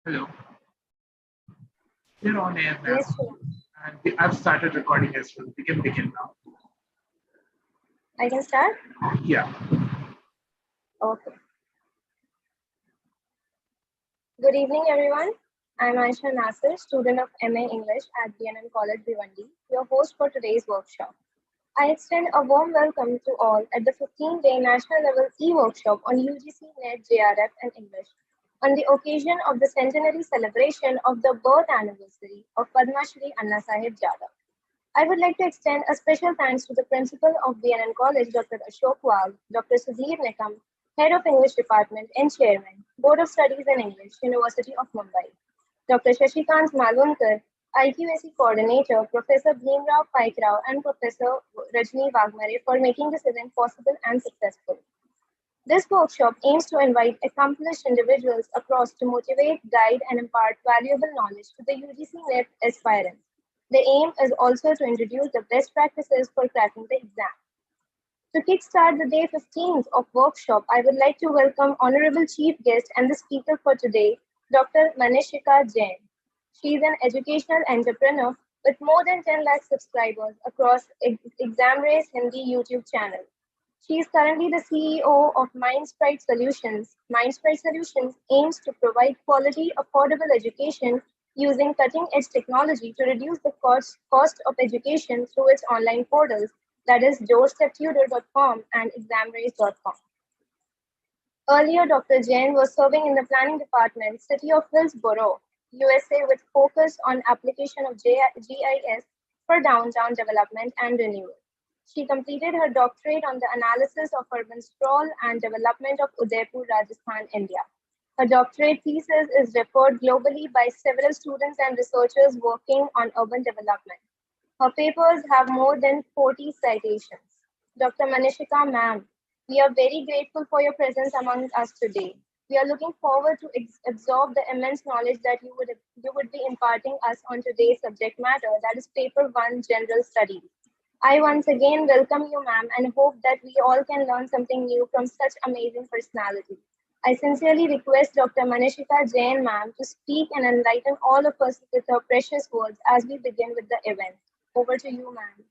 Hello, you're on air Yes, now, sure. and I've started recording as well. We can begin now. I can start? Yeah. Okay. Good evening, everyone. I'm Aisha Nasir, student of MA English at B.N.N.College, Bhiwandi, your host for today's workshop. I extend a warm welcome to all at the 15-day national level e-workshop on UGC NET JRF and English on the occasion of the centenary celebration of the birth anniversary of Padma Shri Anna Sahib Jadhav. I would like to extend a special thanks to the principal of B.N.N. College, Dr. Ashok Wag, Dr. Sudhir Nikam, Head of English Department and Chairman, Board of Studies in English, University of Mumbai, Dr. Shashikant Malvankar, IQAC Coordinator, Professor Bhimrao Paikrao, and Professor Rajni Wagmare for making this event possible and successful. This workshop aims to invite accomplished individuals across to motivate, guide, and impart valuable knowledge to the UGC NET aspirants. The aim is also to introduce the best practices for cracking the exam. To kickstart the day 15th of workshop, I would like to welcome Honorable Chief Guest and the speaker for today, Dr. Manishika Jain. She is an educational entrepreneur with more than 10 lakh subscribers across ExamRace Hindi YouTube channel. She is currently the CEO of MindSprite Solutions. MindSprite Solutions aims to provide quality, affordable education using cutting-edge technology to reduce the cost of education through its online portals, that is doorsteptutor.com and examrace.com. Earlier, Dr. Jain was serving in the planning department, City of Hillsborough, USA, with focus on application of GIS for downtown development and renewal. She completed her doctorate on the analysis of urban sprawl and development of Udaipur, Rajasthan, India. Her doctorate thesis is referred globally by several students and researchers working on urban development. Her papers have more than 40 citations. Dr. Manishika, ma'am, we are very grateful for your presence among us today. We are looking forward to absorb the immense knowledge that you would be imparting us on today's subject matter, that is Paper 1 General Studies. I once again welcome you, ma'am, and hope that we all can learn something new from such amazing personality. I sincerely request Dr. Manishika Jain, ma'am, to speak and enlighten all of us with her precious words as we begin with the event. Over to you, ma'am.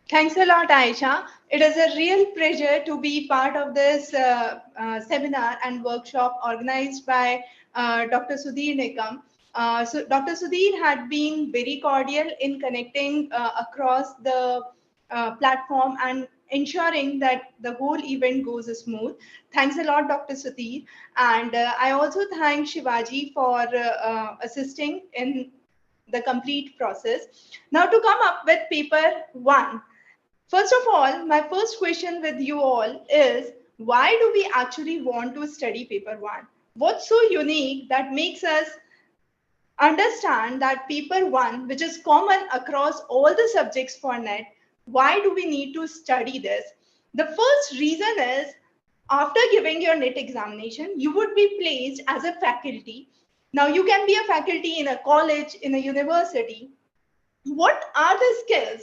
Thanks a lot, Aisha. It is a real pleasure to be part of this seminar and workshop organized by Dr. Sudhir Nikam. So Dr. Sudhir had been very cordial in connecting across the platform and ensuring that the whole event goes smooth. Thanks a lot, Dr. Sudhir. And I also thank Shivaji for assisting in the complete process. Now to come up with paper 1. First of all, my first question with you all is, why do we actually want to study paper 1? What's so unique that makes us understand that paper 1, which is common across all the subjects for NET, why do we need to study this? The first reason is, after giving your NET examination, you would be placed as a faculty. Now you can be a faculty in a college, in a university. What are the skills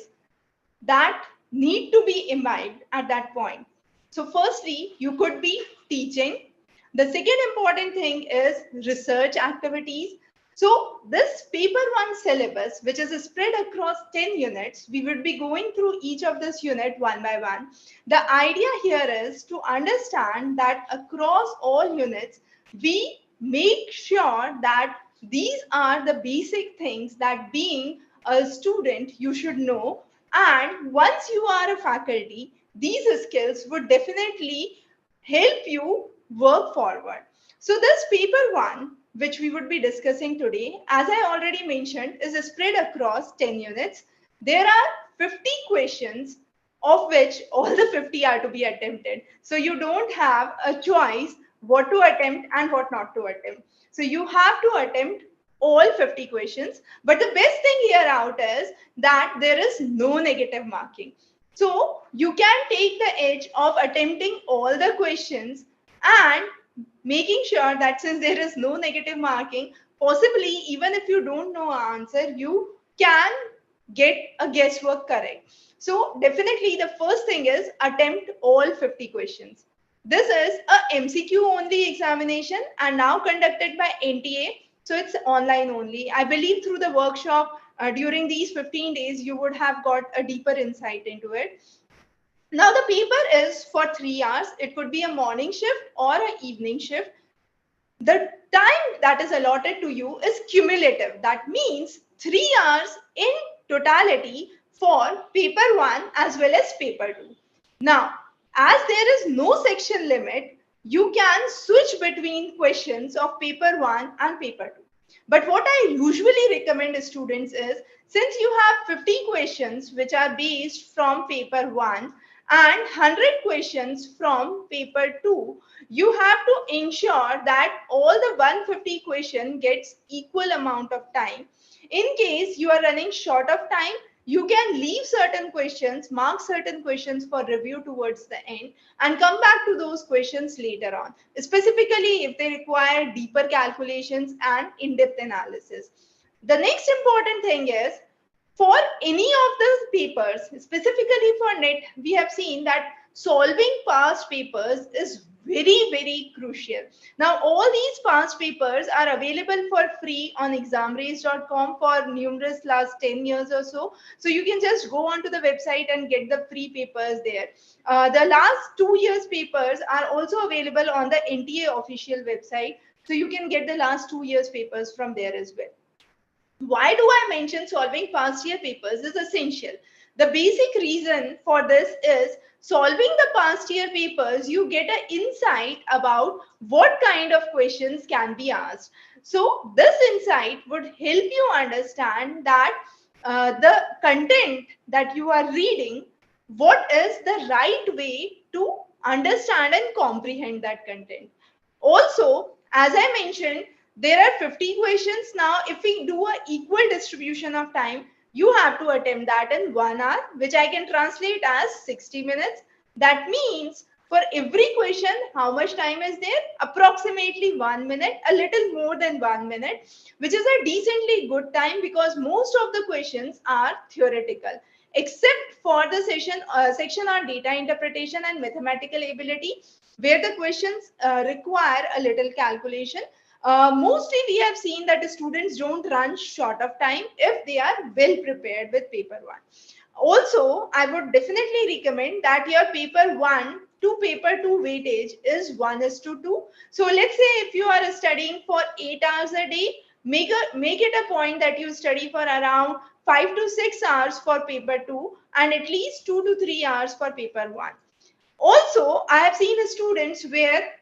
that need to be imbibed at that point? So firstly, you could be teaching. The second important thing is research activities. So this paper 1 syllabus, which is spread across 10 units, we would be going through each of this unit one by one. The idea here is to understand that across all units, we make sure that these are the basic things that being a student you should know. And once you are a faculty, these skills would definitely help you work forward. So this paper 1, which we would be discussing today, as I already mentioned, is spread across 10 units. There are 50 questions, of which all the 50 are to be attempted. So you don't have a choice what to attempt and what not to attempt. So you have to attempt all 50 questions. But the best thing here out is that there is no negative marking. So you can take the edge of attempting all the questions and making sure that since there is no negative marking, possibly even if you don't know an answer, you can get a guesswork correct. So definitely the first thing is attempt all 50 questions. This is a MCQ only examination and now conducted by NTA. So it's online only. I believe through the workshop during these 15 days, you would have got a deeper insight into it. Now the paper is for 3 hours. It could be a morning shift or an evening shift. The time that is allotted to you is cumulative. That means 3 hours in totality for paper 1 as well as paper 2. Now, as there is no section limit, you can switch between questions of paper 1 and paper 2. But what I usually recommend students is, since you have 50 questions which are based from paper 1 and 100 questions from paper 2, you have to ensure that all the 150 question gets equal amount of time. In case you are running short of time, you can leave certain questions, mark certain questions for review towards the end, and come back to those questions later on, specifically if they require deeper calculations and in-depth analysis. The next important thing is, for any of the papers, specifically for NET, we have seen that solving past papers is very crucial. Now, all these past papers are available for free on examraise.com for numerous last 10 years or so. So you can just go onto the website and get the free papers there. The last 2 years papers are also available on the NTA official website. So you can get the last 2 years papers from there as well. Why do I mention solving past year papers is essential? The basic reason for this is, solving the past year papers, you get an insight about what kind of questions can be asked. So this insight would help you understand that the content that you are reading, what is the right way to understand and comprehend that content. Also, as I mentioned, there are 50 questions. Now, if we do an equal distribution of time, you have to attempt that in 1 hour, which I can translate as 60 minutes. That means for every question, how much time is there? Approximately 1 minute, a little more than 1 minute, which is a decently good time because most of the questions are theoretical, except for the section on data interpretation and mathematical ability, where the questions require a little calculation. Mostly we have seen that the students don't run short of time if they are well prepared with paper 1. Also, I would definitely recommend that your paper 1 to paper 2 weightage is 1:2. So let's say if you are studying for 8 hours a day, make it a point that you study for around 5 to 6 hours for paper 2 and at least 2 to 3 hours for paper 1. Also, I have seen students where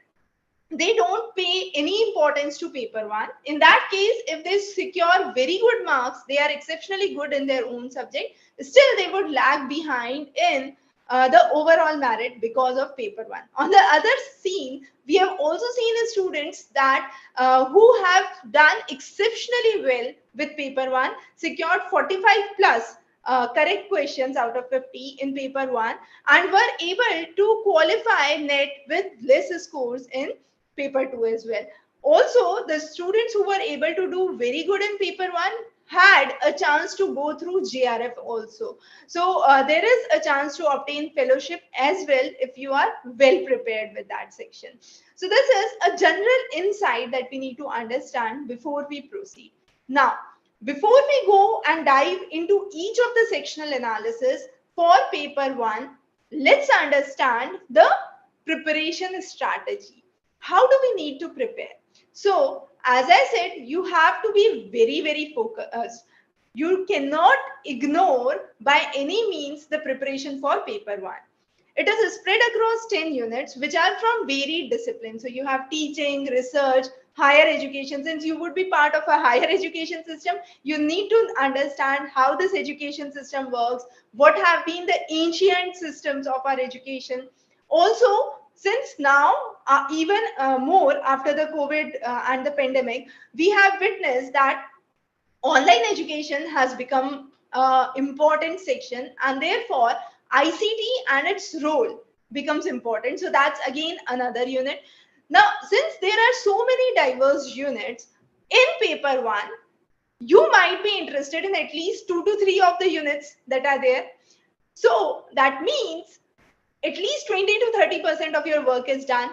they don't pay any importance to paper 1. In that case, if they secure very good marks, they are exceptionally good in their own subject, still they would lag behind in the overall merit because of paper 1. On the other scene, we have also seen students that who have done exceptionally well with paper 1, secured 45 plus correct questions out of 50 in paper 1 and were able to qualify NET with less scores in paper 2 as well. Also, the students who were able to do very good in paper 1 had a chance to go through JRF also. So there is a chance to obtain fellowship as well if you are well prepared with that section. So this is a general insight that we need to understand before we proceed. Now, before we go and dive into each of the sectional analysis for paper 1, let's understand the preparation strategy. How do we need to prepare? So, as I said, you have to be very focused. You cannot ignore by any means the preparation for paper 1. It is spread across 10 units, which are from varied disciplines. So you have teaching, research, higher education. Since you would be part of a higher education system, you need to understand how this education system works, what have been the ancient systems of our education. Also, since now, even more after the COVID and the pandemic, we have witnessed that online education has become an important section, and therefore ICT and its role becomes important. So that's again another unit. Now, since there are so many diverse units in paper 1, you might be interested in at least 2 to 3 of the units that are there. So that means at least 20 to 30% of your work is done.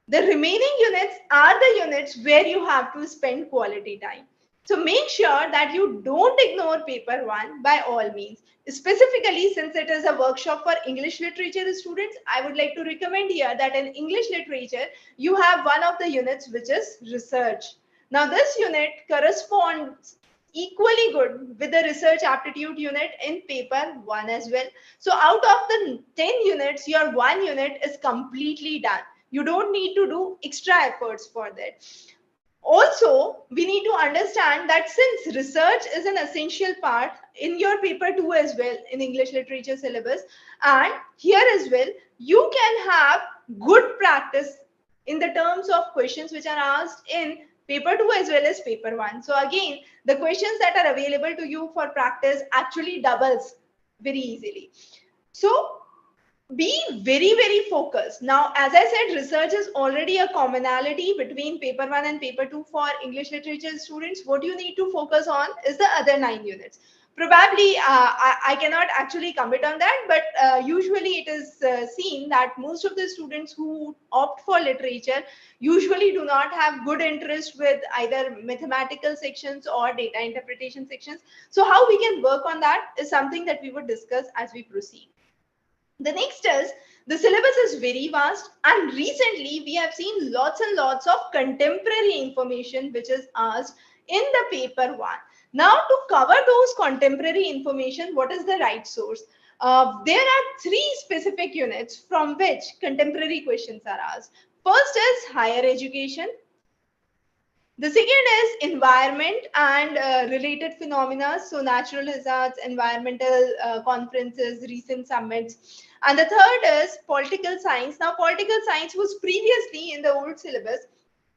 The remaining units are the units where you have to spend quality time. So make sure that you don't ignore paper one by all means. Specifically, since it is a workshop for English literature students, I would like to recommend here that in English literature, you have one of the units which is research. Now, this unit corresponds equally good with the research aptitude unit in paper one as well. So out of the 10 units, your one unit is completely done. You don't need to do extra efforts for that. Also, we need to understand that since research is an essential part in your paper 2 as well in English literature syllabus, and here as well, you can have good practice in the terms of questions which are asked in paper 2 as well as paper 1. So again, the questions that are available to you for practice actually doubles very easily. So be very focused. Now, as I said, research is already a commonality between paper 1 and paper 2 for English literature students. What you need to focus on is the other 9 units. Probably I cannot actually commit on that, but usually it is seen that most of the students who opt for literature usually do not have good interest with either mathematical sections or data interpretation sections. So how we can work on that is something that we would discuss as we proceed. The next is the syllabus is very vast, and recently we have seen lots and lots of contemporary information which is asked in the paper one. Now, to cover those contemporary information, what is the right source? There are 3 specific units from which contemporary questions are asked. First is higher education. The second is environment and related phenomena, so natural hazards, environmental conferences, recent summits. And the third is political science. Now, political science was previously in the old syllabus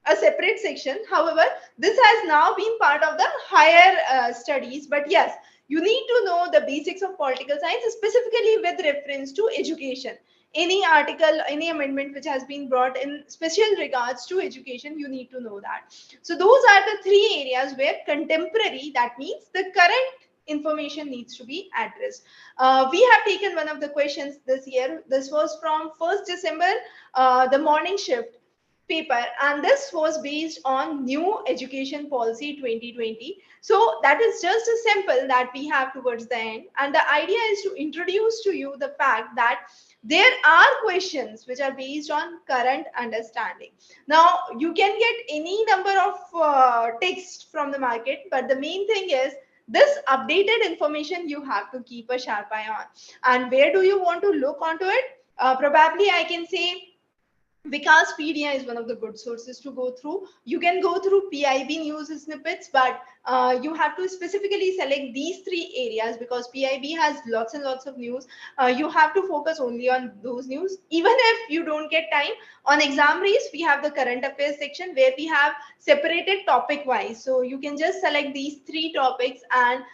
a separate section. However, this has now been part of the higher studies. But yes, you need to know the basics of political science, specifically with reference to education. Any article, any amendment which has been brought in special regards to education, you need to know that. So those are the 3 areas where contemporary, that means the current information needs to be addressed. We have taken one of the questions this year. This was from 1st December, the morning shift paper, and this was based on new education policy 2020. So that is just a sample that we have towards the end, and the idea is to introduce to you the fact that there are questions which are based on current understanding. Now, you can get any number of text from the market, but the main thing is this updated information you have to keep a sharp eye on. And where do you want to look onto it? Probably I can say Wikispedia is one of the good sources to go through. You can go through PIB news snippets, but you have to specifically select these 3 areas because PIB has lots and lots of news. You have to focus only on those news. Even if you don't get time, on exam race, we have the current affairs section where we have separated topic wise. So you can just select these 3 topics and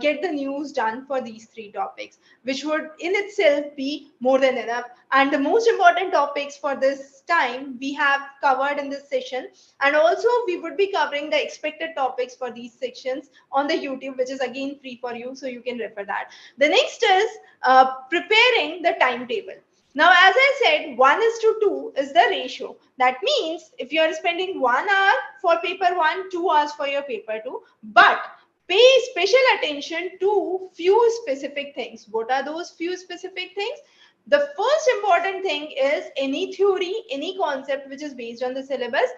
get the news done for these 3 topics, which would in itself be more than enough. And the most important topics for this time we have covered in this session, and also we would be covering the expected topics for these sections on the YouTube, which is again free for you, so you can refer that. The next is preparing the timetable. Now, as I said, 1:2 is the ratio. That means if you are spending 1 hour for paper 1, 2 hours for your paper 2, but pay special attention to few specific things. What are those few specific things? The first important thing is any theory, any concept which is based on the syllabus,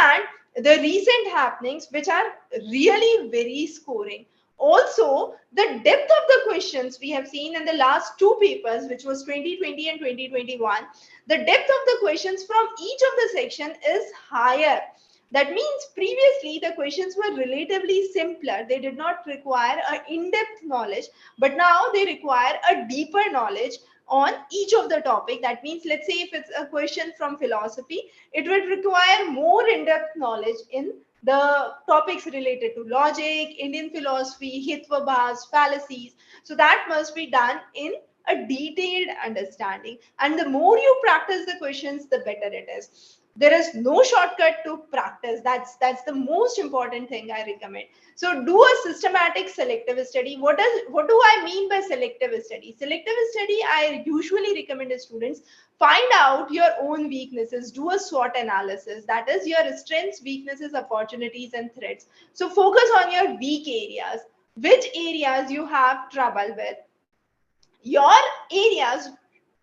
and the recent happenings which are really very scoring. Also, the depth of the questions we have seen in the last 2 papers, which was 2020 and 2021, the depth of the questions from each of the section is higher. That means previously the questions were relatively simpler. They did not require an in-depth knowledge, but now they require a deeper knowledge on each of the topic. That means, let's say if it's a question from philosophy, it would require more in-depth knowledge in the topics related to logic, Indian philosophy, Hitvabhas, fallacies. So that must be done in a detailed understanding. And the more you practice the questions, the better it is. There is no shortcut to practice. That's the most important thing I recommend. So do a systematic selective study. What do I mean by selective study? Selective study, I usually recommend to students, find out your own weaknesses, do a SWOT analysis, that is your strengths, weaknesses, opportunities and threats. So focus on your weak areas, which areas you have trouble with. Your areas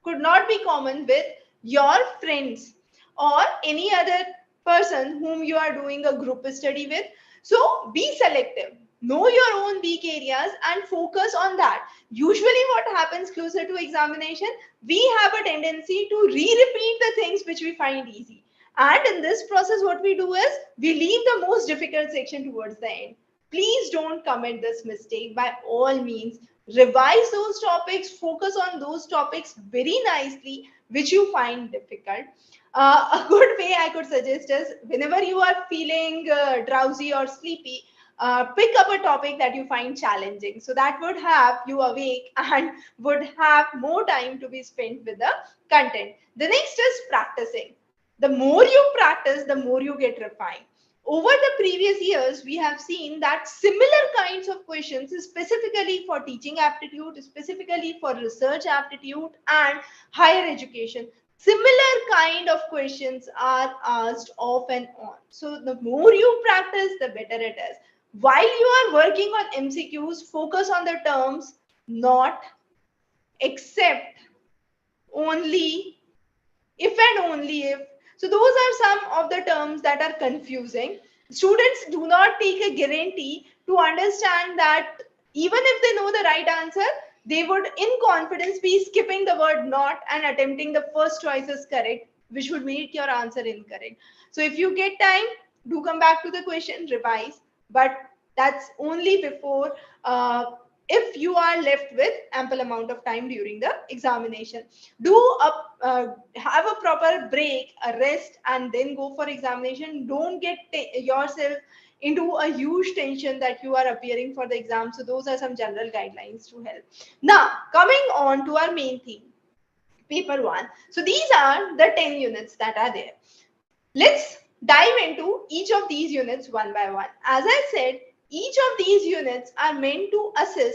could not be common with your friends or any other person whom you are doing a group study with. So be selective, know your own weak areas and focus on that. Usually what happens closer to examination, we have a tendency to re-repeat the things which we find easy. And in this process, what we do is we leave the most difficult section towards the end. Please don't commit this mistake. By all means, revise those topics, focus on those topics very nicely which you find difficult. A good way I could suggest is, whenever you are feeling drowsy or sleepy, pick up a topic that you find challenging, so that would have you awake and would have more time to be spent with the content. The next is practicing. The more you practice, the more you get refined. Over the previous years, we have seen that similar kinds of questions, specifically for teaching aptitude, specifically for research aptitude and higher education, similar kind of questions are asked off and on. So the more you practice, the better it is. While you are working on MCQs, focus on the terms, not except, only, if and only if. So those are some of the terms that are confusing. Students do not take a guarantee to understand that even if they know the right answer, they would in confidence be skipping the word not and attempting the first choice as correct, which would make your answer incorrect. So if you get time, do come back to the question, revise, but that's only before if you are left with ample amount of time during the examination. Do have a proper break, a rest, and then go for examination. Don't get yourself into a huge tension that you are appearing for the exam. So those are some general guidelines to help. Now coming on to our main theme, paper 1. So these are the 10 units that are there. Let's dive into each of these units one by one. As I said, each of these units are meant to assess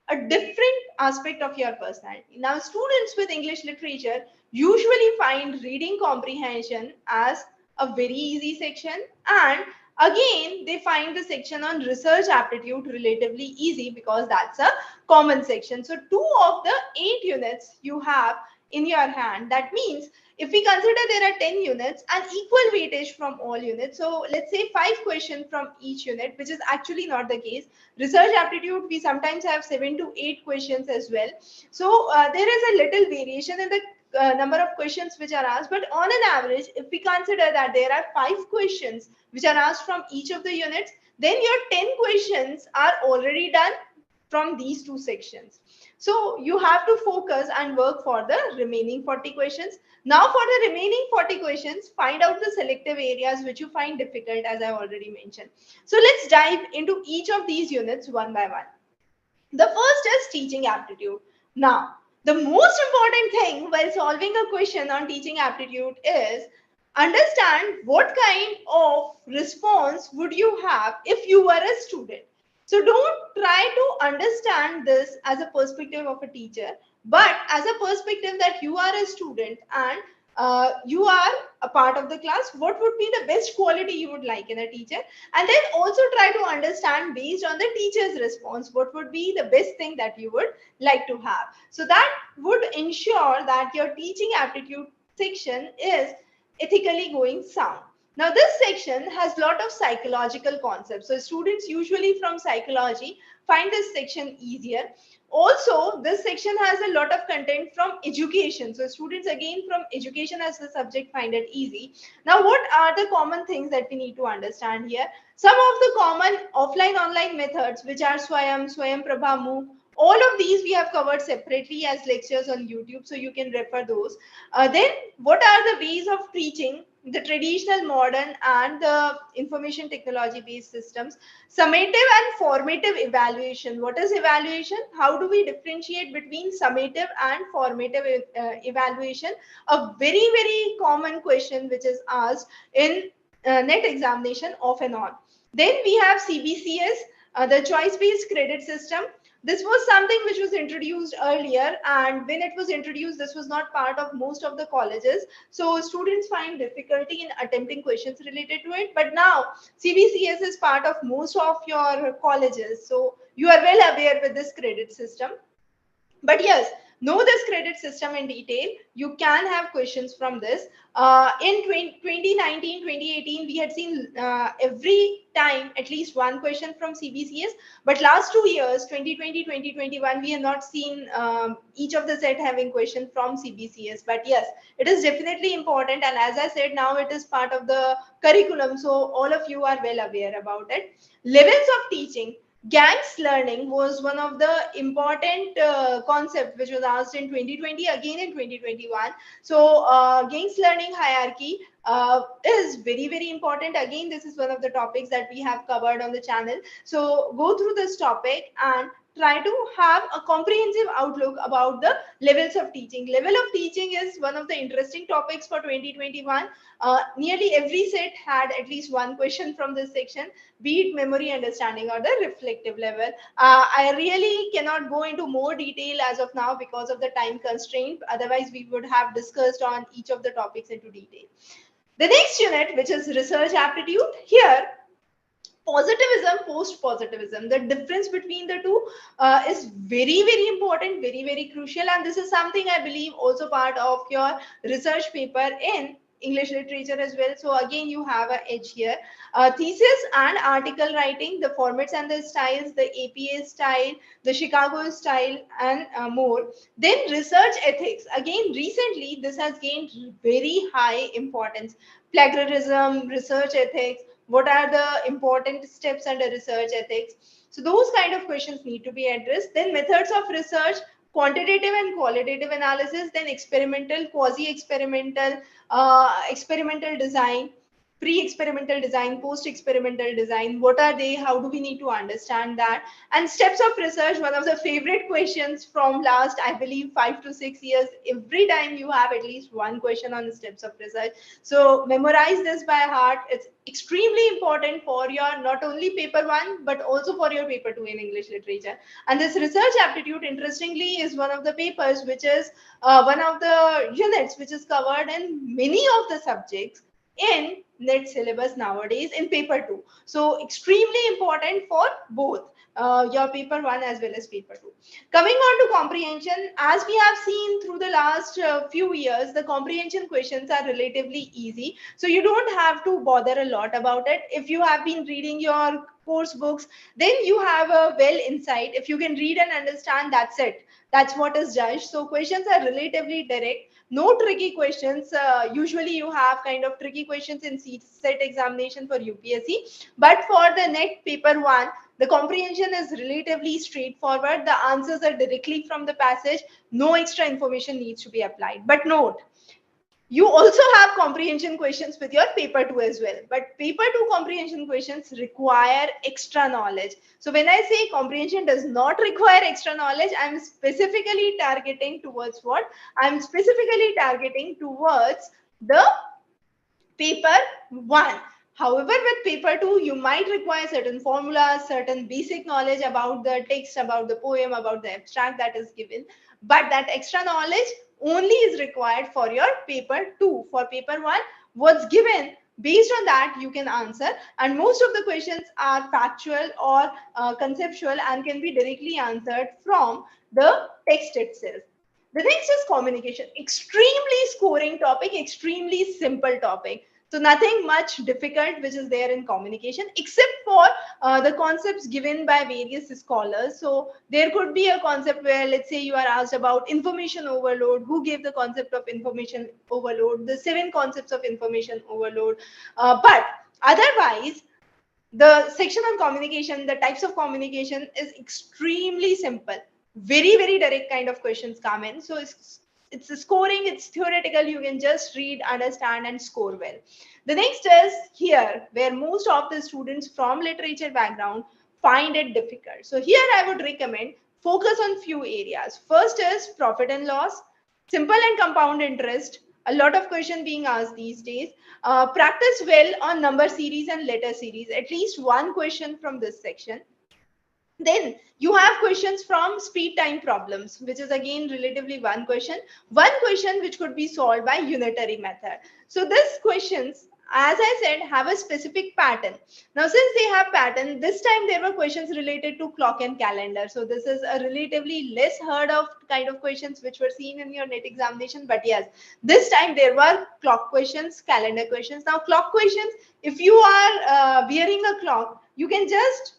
a different aspect of your personality. Now, students with English literature usually find reading comprehension as a very easy section, and again, they find the section on research aptitude relatively easy because that's a common section. So 2 of the 8 units you have in your hand. That means if we consider there are 10 units and equal weightage from all units, so let's say 5 questions from each unit, which is actually not the case. Research aptitude, we sometimes have 7 to 8 questions as well. So there is a little variation in the number of questions which are asked, but on an average, if we consider that there are 5 questions which are asked from each of the units, then your 10 questions are already done from these 2 sections. So you have to focus and work for the remaining 40 questions. Now for the remaining 40 questions, find out the selective areas which you find difficult, as I already mentioned. So let's dive into each of these units one by one. The first is teaching aptitude. Now, the most important thing while solving a question on teaching aptitude is understand what kind of response would you have if you were a student. So don't try to understand this as a perspective of a teacher, but as a perspective that you are a student and you are a part of the class. What would be the best quality you would like in a teacher? And then also try to understand based on the teacher's response, what would be the best thing that you would like to have. So that would ensure that your teaching aptitude section is ethically going sound. Now, this section has a lot of psychological concepts. So students usually from psychology find this section easier. Also, this section has a lot of content from education. So students again from education as a subject find it easy. Now, what are the common things that we need to understand here? Some of the common offline-online methods, which are Swayam, Prabha, MOOC, all of these we have covered separately as lectures on YouTube, so you can refer those. Then what are the ways of teaching the traditional, modern, and the information technology based systems. Summative and formative evaluation. What is evaluation? How do we differentiate between summative and formative evaluation? A very, very common question which is asked in net examination off and on. Then we have CBCS, the choice based credit system. This was something which was introduced earlier, and when it was introduced, this was not part of most of the colleges, so students find difficulty in attempting questions related to it. But now CBCS is part of most of your colleges, so you are well aware with this credit system. But yes, know this credit system in detail. You can have questions from this. In 2019, 2018, we had seen every time at least one question from CBCS. But last 2 years, 2020, 2021, we have not seen each of the set having question from CBCS. But yes, it is definitely important. And as I said, now it is part of the curriculum. So all of you are well aware about it. Levels of teaching. Gangs learning was one of the important concept which was asked in 2020, again in 2021. So gangs learning hierarchy is very, very important. Again, this is one of the topics that we have covered on the channel. So go through this topic and try to have a comprehensive outlook about the levels of teaching. Level of teaching is one of the interesting topics for 2021. Nearly every set had at least one question from this section, be it memory, understanding, or the reflective level. I really cannot go into more detail as of now because of the time constraint. Otherwise, we would have discussed on each of the topics into detail. The next unit, which is research aptitude, here positivism, post positivism, the difference between the two is very, very important, very, very crucial. And this is something I believe also part of your research paper in English literature as well. So again, you have an edge here. Thesis and article writing, the formats and the styles, the APA style, the Chicago style, and more. Then research ethics. Again, recently this has gained very high importance. Plagiarism, research ethics, what are the important steps under research ethics? So those kind of questions need to be addressed. Then methods of research, quantitative and qualitative analysis, then experimental, quasi-experimental, experimental design, pre-experimental design, post-experimental design. What are they? How do we need to understand that? And steps of research, one of the favorite questions from last, I believe, 5 to 6 years. Every time you have at least one question on the steps of research. So memorize this by heart. It's extremely important for your not only paper 1, but also for your paper 2 in English literature. And this research aptitude, interestingly, is one of the papers which is one of the units which is covered in many of the subjects in net syllabus nowadays in paper 2. So extremely important for both your paper 1 as well as paper 2. Coming on to comprehension, as we have seen through the last few years, the comprehension questions are relatively easy. So you don't have to bother a lot about it. If you have been reading your course books, then you have a well insight. If you can read and understand, that's it. That's what is judged. So questions are relatively direct. No tricky questions. Usually you have kind of tricky questions in set examination for UPSC. But for the net paper 1, the comprehension is relatively straightforward. The answers are directly from the passage. No extra information needs to be applied. But note, you also have comprehension questions with your paper 2 as well. But paper 2 comprehension questions require extra knowledge. So when I say comprehension does not require extra knowledge, I'm specifically targeting towards what? I'm specifically targeting towards the paper 1. However, with paper 2, you might require certain formulas, certain basic knowledge about the text, about the poem, about the abstract that is given. But that extra knowledge only is required for your paper 2. For paper 1, what's given, based on that you can answer, and most of the questions are factual or conceptual and can be directly answered from the text itself. The next is communication. Extremely scoring topic, extremely simple topic. So nothing much difficult which is there in communication, except for the concepts given by various scholars. So there could be a concept where, let's say, you are asked about information overload. Who gave the concept of information overload? The 7 concepts of information overload. But otherwise, the section on communication, the types of communication is extremely simple. Very, very direct kind of questions come in. So it's a scoring, it's theoretical, you can just read, understand and score well. The next is here where most of the students from literature background find it difficult. So here I would recommend focus on few areas. First is profit and loss, simple and compound interest, a lot of question being asked these days. Practice well on number series and letter series, at least one question from this section. Then you have questions from speed time problems, which is again relatively one question which could be solved by unitary method. So these questions, as I said, have a specific pattern. Now since they have pattern, this time there were questions related to clock and calendar, so this is a relatively less heard of kind of questions which were seen in your net examination. But yes, this time there were clock questions, calendar questions. Now clock questions, if you are wearing a clock, you can just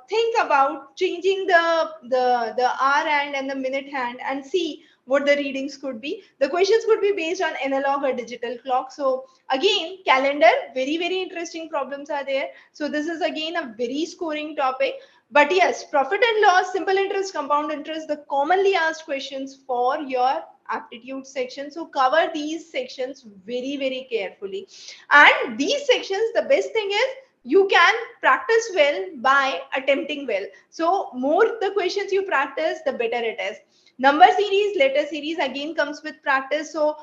think about changing the hour hand and the minute hand and see what the readings could be. The questions could be based on analog or digital clock. So again, calendar, very interesting problems are there. So this is again a very scoring topic. But yes, profit and loss, simple interest, compound interest, the commonly asked questions for your aptitude section. So cover these sections very carefully. And these sections, the best thing is you can practice well by attempting well. So more the questions you practice, the better it is. Number series, letter series again comes with practice. So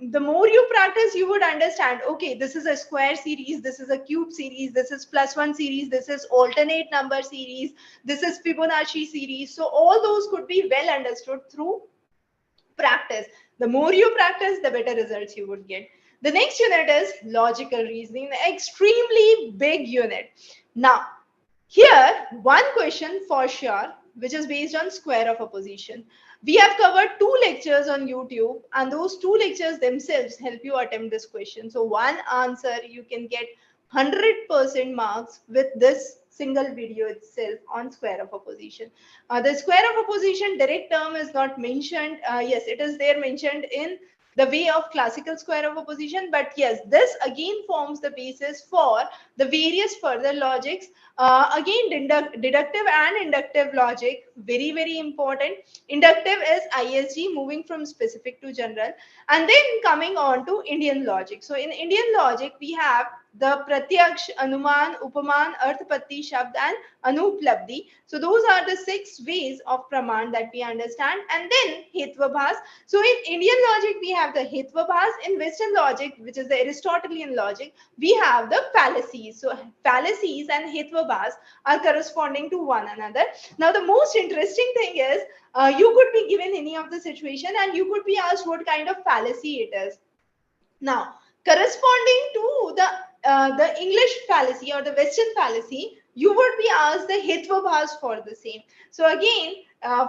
the more you practice, you would understand, okay, this is a square series, this is a cube series, this is +1 series, this is alternate number series, this is Fibonacci series. So all those could be well understood through practice. The more you practice, the better results you would get. The next unit is logical reasoning, the extremely big unit. Now, here, one question for sure, which is based on square of opposition. We have covered 2 lectures on YouTube, and those 2 lectures themselves help you attempt this question. So one answer, you can get 100% marks with this single video itself on square of opposition. The square of opposition direct term is not mentioned. Yes, it is there mentioned in the way of classical square of opposition, but yes, this again forms the basis for the various further logics. Again, deductive and inductive logic, very important. Inductive is ISG, moving from specific to general, and then coming on to Indian logic. So in Indian logic, we have the Pratyaksh, Anuman, Upaman, Arthapatti, Shabd and Anuplabdi. So those are the 6 ways of Praman that we understand. And then Hetvabhas. So in Indian logic, we have the Hetvabhas. In Western logic, which is the Aristotelian logic, we have the fallacies. So fallacies and Hetvabhas are corresponding to one another. Now the most interesting thing is, you could be given any of the situation and you could be asked what kind of fallacy it is. Now, corresponding to the English fallacy or the Western fallacy, you would be asked the Hetvabhas for the same. So again,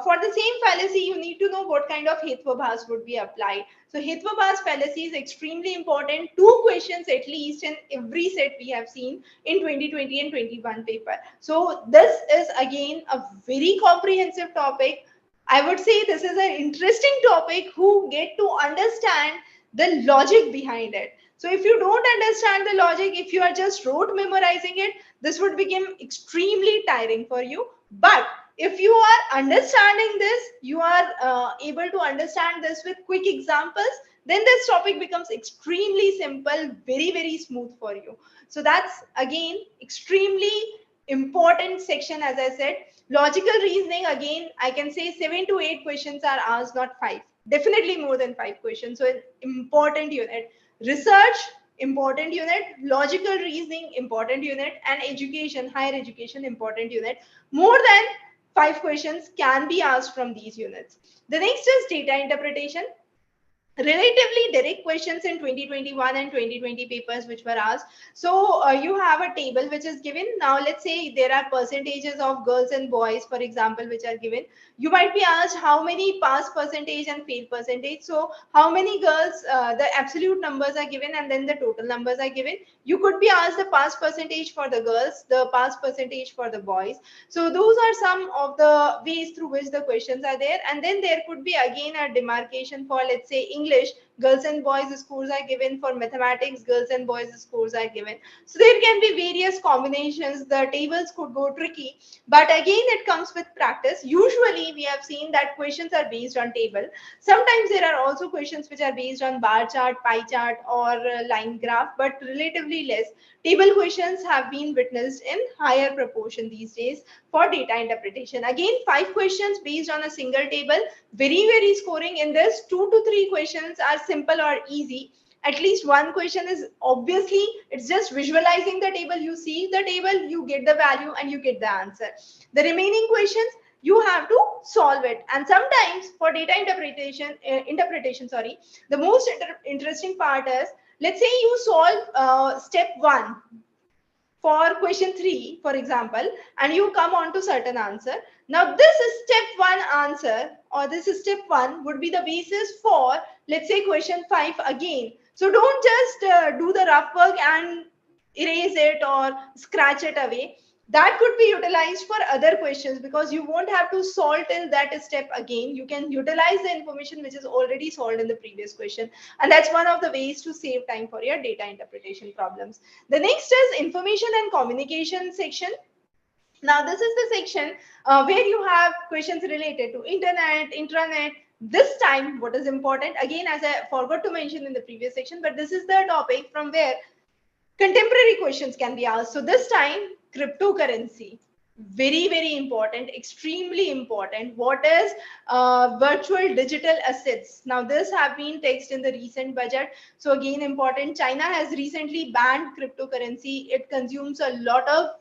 for the same fallacy, you need to know what kind of Hetvabhas would be applied. So Hetvabhas fallacy is extremely important. 2 questions at least in every set we have seen in 2020 and 21 paper. So this is again a very comprehensive topic. I would say this is an interesting topic who get to understand the logic behind it. So if you don't understand the logic, if you are just rote memorizing it, this would become extremely tiring for you. But if you are understanding this, you are able to understand this with quick examples, then this topic becomes extremely simple, very smooth for you. So that's again extremely important section. As I said, logical reasoning, again I can say 7 to 8 questions are asked, not 5, definitely more than 5 questions. So an important unit. Research, important unit. Logical reasoning, important unit. And education, higher education, important unit. More than 5 questions can be asked from these units. The next is data interpretation. Relatively direct questions in 2021 and 2020 papers which were asked. So you have a table which is given. Now let's say there are percentages of girls and boys, for example, which are given. You might be asked how many pass percentage and fail percentage. So how many girls, the absolute numbers are given and then the total numbers are given. You could be asked the pass percentage for the girls, the pass percentage for the boys. So those are some of the ways through which the questions are there. And then there could be again a demarcation for, let's say, English, girls and boys scores are given. For mathematics, girls and boys scores are given. So there can be various combinations. The tables could go tricky, but again it comes with practice. Usually we have seen that questions are based on table. Sometimes there are also questions which are based on bar chart, pie chart, or line graph, but relatively less. Table questions have been witnessed in higher proportion these days for data interpretation. Again, 5 questions based on a single table, very scoring in this. 2 to 3 questions are simple or easy. At least one question is obviously, it's just visualizing the table. You see the table, you get the value and you get the answer. The remaining questions, you have to solve it. And sometimes for data interpretation, the most interesting part is, let's say you solve step 1 for question 3, for example, and you come on to certain answer. Now this is step 1 answer, or this is step 1 would be the basis for, let's say, question 5 again. So don't just do the rough work and erase it or scratch it away. That could be utilized for other questions, because you won't have to solve till that step again. You can utilize the information which is already solved in the previous question, and that's one of the ways to save time for your data interpretation problems. The next is information and communication section. Now this is the section where you have questions related to internet, intranet. This time what is important, again, as I forgot to mention in the previous section, but this is the topic from where contemporary questions can be asked. So this time, cryptocurrency, very important, extremely important. What is virtual digital assets? Now this have been text in the recent budget. So again, important. China has recently banned cryptocurrency. It consumes a lot of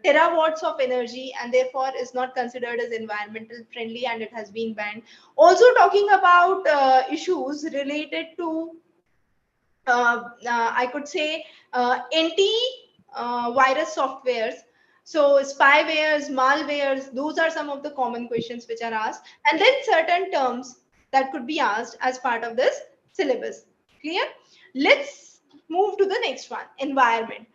terawatts of energy, and therefore is not considered as environmental friendly, and it has been banned. Also talking about issues related to I could say anti-virus softwares. So spywares, malwares, those are some of the common questions which are asked. And then certain terms that could be asked as part of this syllabus. Clear? Let's move to the next one, environment.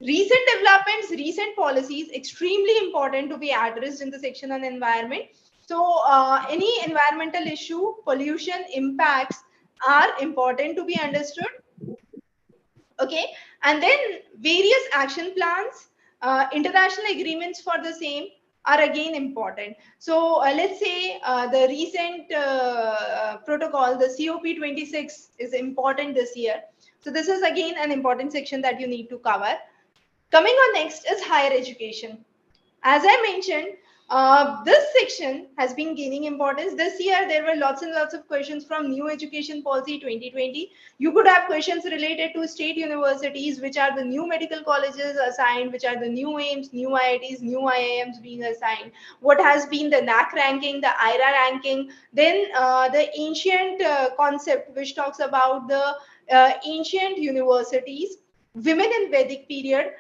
Recent developments, recent policies, extremely important to be addressed in the section on environment. So any environmental issue, pollution, impacts are important to be understood. Okay, and then various action plans, international agreements for the same are again important. So let's say the recent protocol, the COP26, is important this year. So this is again an important section that you need to cover. Coming on next is higher education. As I mentioned, this section has been gaining importance. This year, there were lots and lots of questions from New Education Policy 2020. You could have questions related to state universities, which are the new medical colleges assigned, which are the new AIMS, new IITs, new IIMs being assigned. What has been the NAC ranking, the IRA ranking, then the ancient concept, which talks about the ancient universities, women in Vedic period.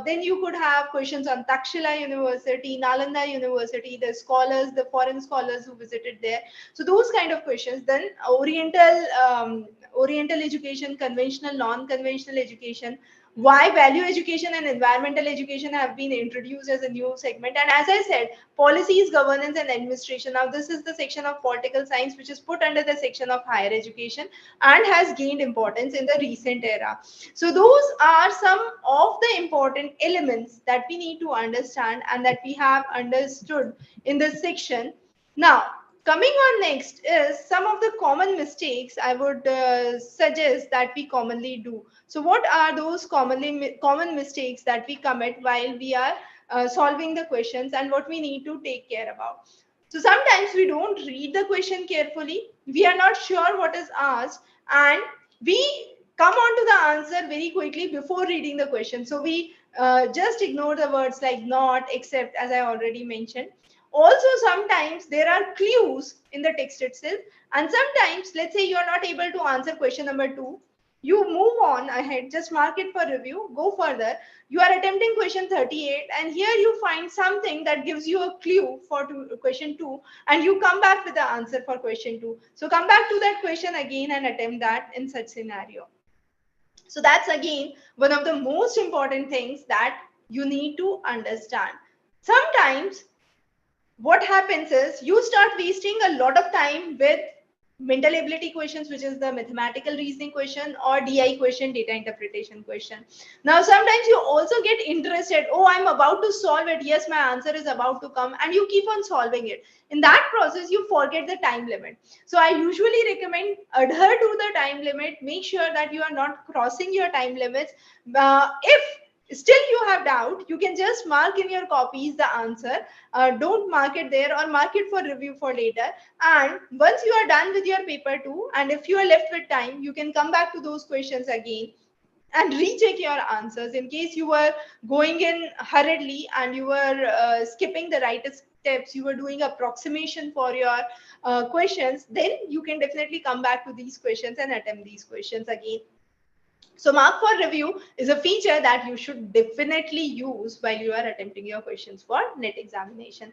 Then you could have questions on Takshila University, Nalanda University, the scholars, the foreign scholars who visited there. So those kind of questions. Then Oriental education, conventional, non-conventional education. Why value education and environmental education have been introduced as a new segment. And as I said, policies, governance, and administration. Now this is the section of political science, which is put under the section of higher education and has gained importance in the recent era. So those are some of the important elements that we need to understand and that we have understood in this section. Now, coming on next is some of the common mistakes I would suggest that we commonly do. So what are those common mistakes that we commit while we are solving the questions, and what we need to take care about? So sometimes we don't read the question carefully. We are not sure what is asked, and we come on to the answer very quickly before reading the question. So we just ignore the words like not, except, as I already mentioned. Also, sometimes there are clues in the text itself, and sometimes, let's say you are not able to answer question number 2, you move on ahead, just mark it for review, go further. You are attempting question 38, and here you find something that gives you a clue for question 2, and you come back with the answer for question 2. So come back to that question again and attempt that in such scenario. So that's again one of the most important things that you need to understand. Sometimes what happens is you start wasting a lot of time with mental ability questions, which is the mathematical reasoning question, or DI question, data interpretation question. Now, sometimes you also get interested, oh, I'm about to solve it. Yes, my answer is about to come, and you keep on solving it. In that process, you forget the time limit. So I usually recommend adhere to the time limit. Make sure that you are not crossing your time limits. If still you have doubt, you can just mark in your copies the answer. Don't mark it there, or mark it for review for later. And once you are done with your paper 2, and if you are left with time, you can come back to those questions again and recheck your answers. In case you were going in hurriedly and you were skipping the right steps, you were doing approximation for your questions, then you can definitely come back to these questions and attempt these questions again. So mark for review is a feature that you should definitely use while you are attempting your questions for NET examination.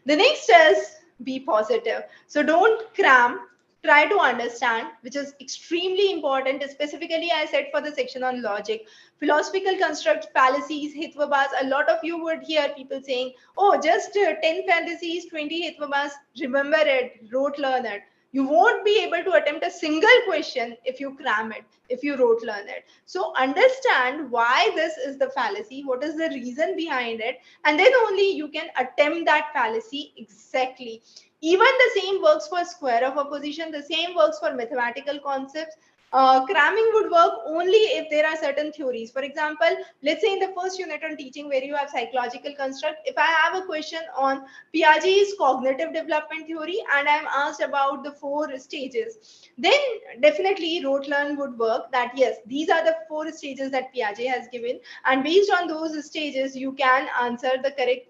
The next is be positive. So don't cram, try to understand, which is extremely important. Specifically, I said for the section on logic, philosophical constructs, fallacies, hitvabas. A lot of you would hear people saying, oh, just 10 fallacies, 20 hitvabas, remember it, rote learn it. You won't be able to attempt a single question if you cram it, if you rote learn it. So understand why this is the fallacy, what is the reason behind it, and then only you can attempt that fallacy exactly. Even the same works for square of opposition, the same works for mathematical concepts. Cramming would work only if there are certain theories. For example, let's say in the first unit on teaching where you have psychological construct, if I have a question on Piaget's cognitive development theory and I'm asked about the 4 stages, then definitely rote learn would work, that yes, these are the 4 stages that Piaget has given, and based on those stages you can answer the correct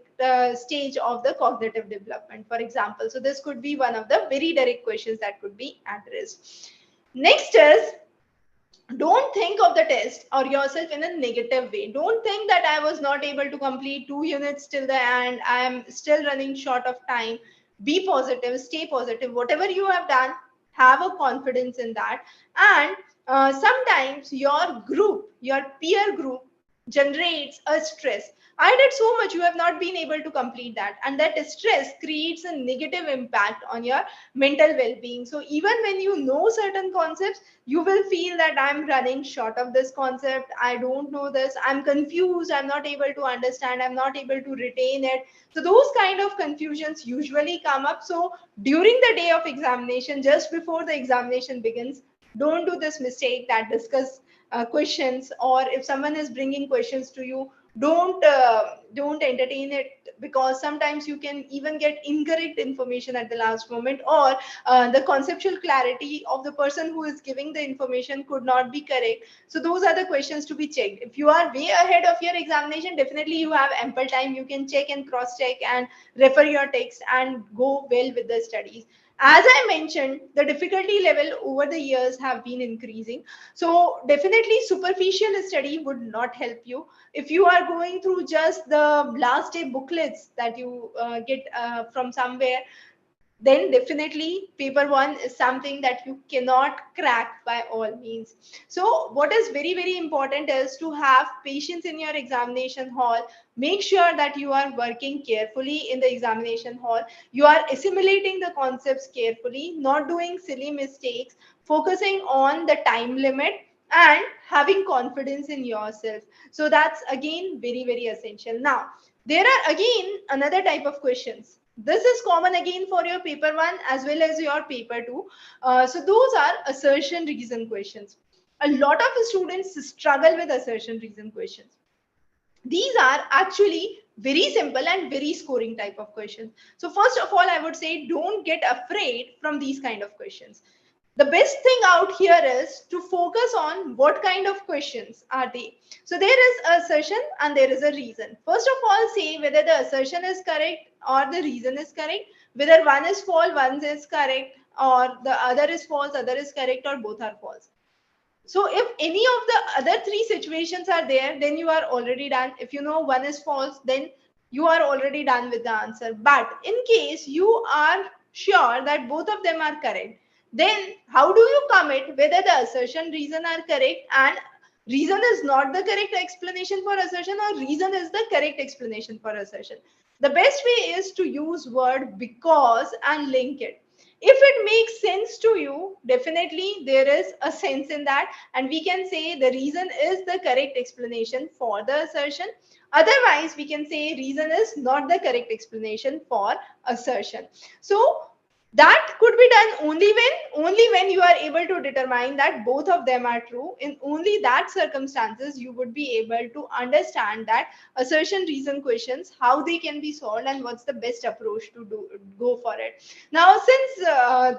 stage of the cognitive development, for example. So this could be one of the very direct questions that could be addressed. Next is, don't think of the test or yourself in a negative way. Don't think that I was not able to complete 2 units till the end, I am still running short of time. Be positive, stay positive. Whatever you have done, have a confidence in that. And sometimes your group, your peer group generates a stress. I did so much, you have not been able to complete that, and that stress creates a negative impact on your mental well-being. So even when you know certain concepts, you will feel that I'm running short of this concept, I don't know this, I'm confused, I'm not able to understand, I'm not able to retain it. So those kind of confusions usually come up. So during the day of examination, just before the examination begins, don't do this mistake that discuss questions, or if someone is bringing questions to you, don't entertain it, because sometimes you can even get incorrect information at the last moment, or the conceptual clarity of the person who is giving the information could not be correct. So those are the questions to be checked. If you are way ahead of your examination, definitely you have ample time, you can check and cross check and refer your text and go well with the studies. As I mentioned, the difficulty level over the years have been increasing. So definitely superficial study would not help you. If you are going through just the last day booklets that you get from somewhere, then definitely paper 1 is something that you cannot crack by all means. So what is very, very important is to have patience in your examination hall. Make sure that you are working carefully in the examination hall. You are assimilating the concepts carefully, not doing silly mistakes, focusing on the time limit, and having confidence in yourself. So that's again very, very essential. Now, there are again another type of questions. This is common again for your paper 1 as well as your paper 2. So those are assertion reason questions. A lot of students struggle with assertion reason questions. These are actually very simple and very scoring type of questions. So first of all, I would say don't get afraid from these kind of questions. The best thing out here is to focus on what kind of questions are they. So there is assertion and there is a reason. First of all, say whether the assertion is correct or the reason is correct, whether one is false, one is correct, or the other is false, other is correct, or both are false. So if any of the other 3 situations are there, then you are already done. If you know one is false, then you are already done with the answer. But in case you are sure that both of them are correct, then how do you commit whether the assertion reason are correct and reason is not the correct explanation for assertion, or reason is the correct explanation for assertion? The best way is to use word because and link it. If it makes sense to you, definitely there is a sense in that, and we can say the reason is the correct explanation for the assertion. Otherwise, we can say reason is not the correct explanation for assertion. So that could be done only when you are able to determine that both of them are true. In only that circumstances you would be able to understand that assertion reason questions, how they can be solved and what's the best approach to go for it. Now, since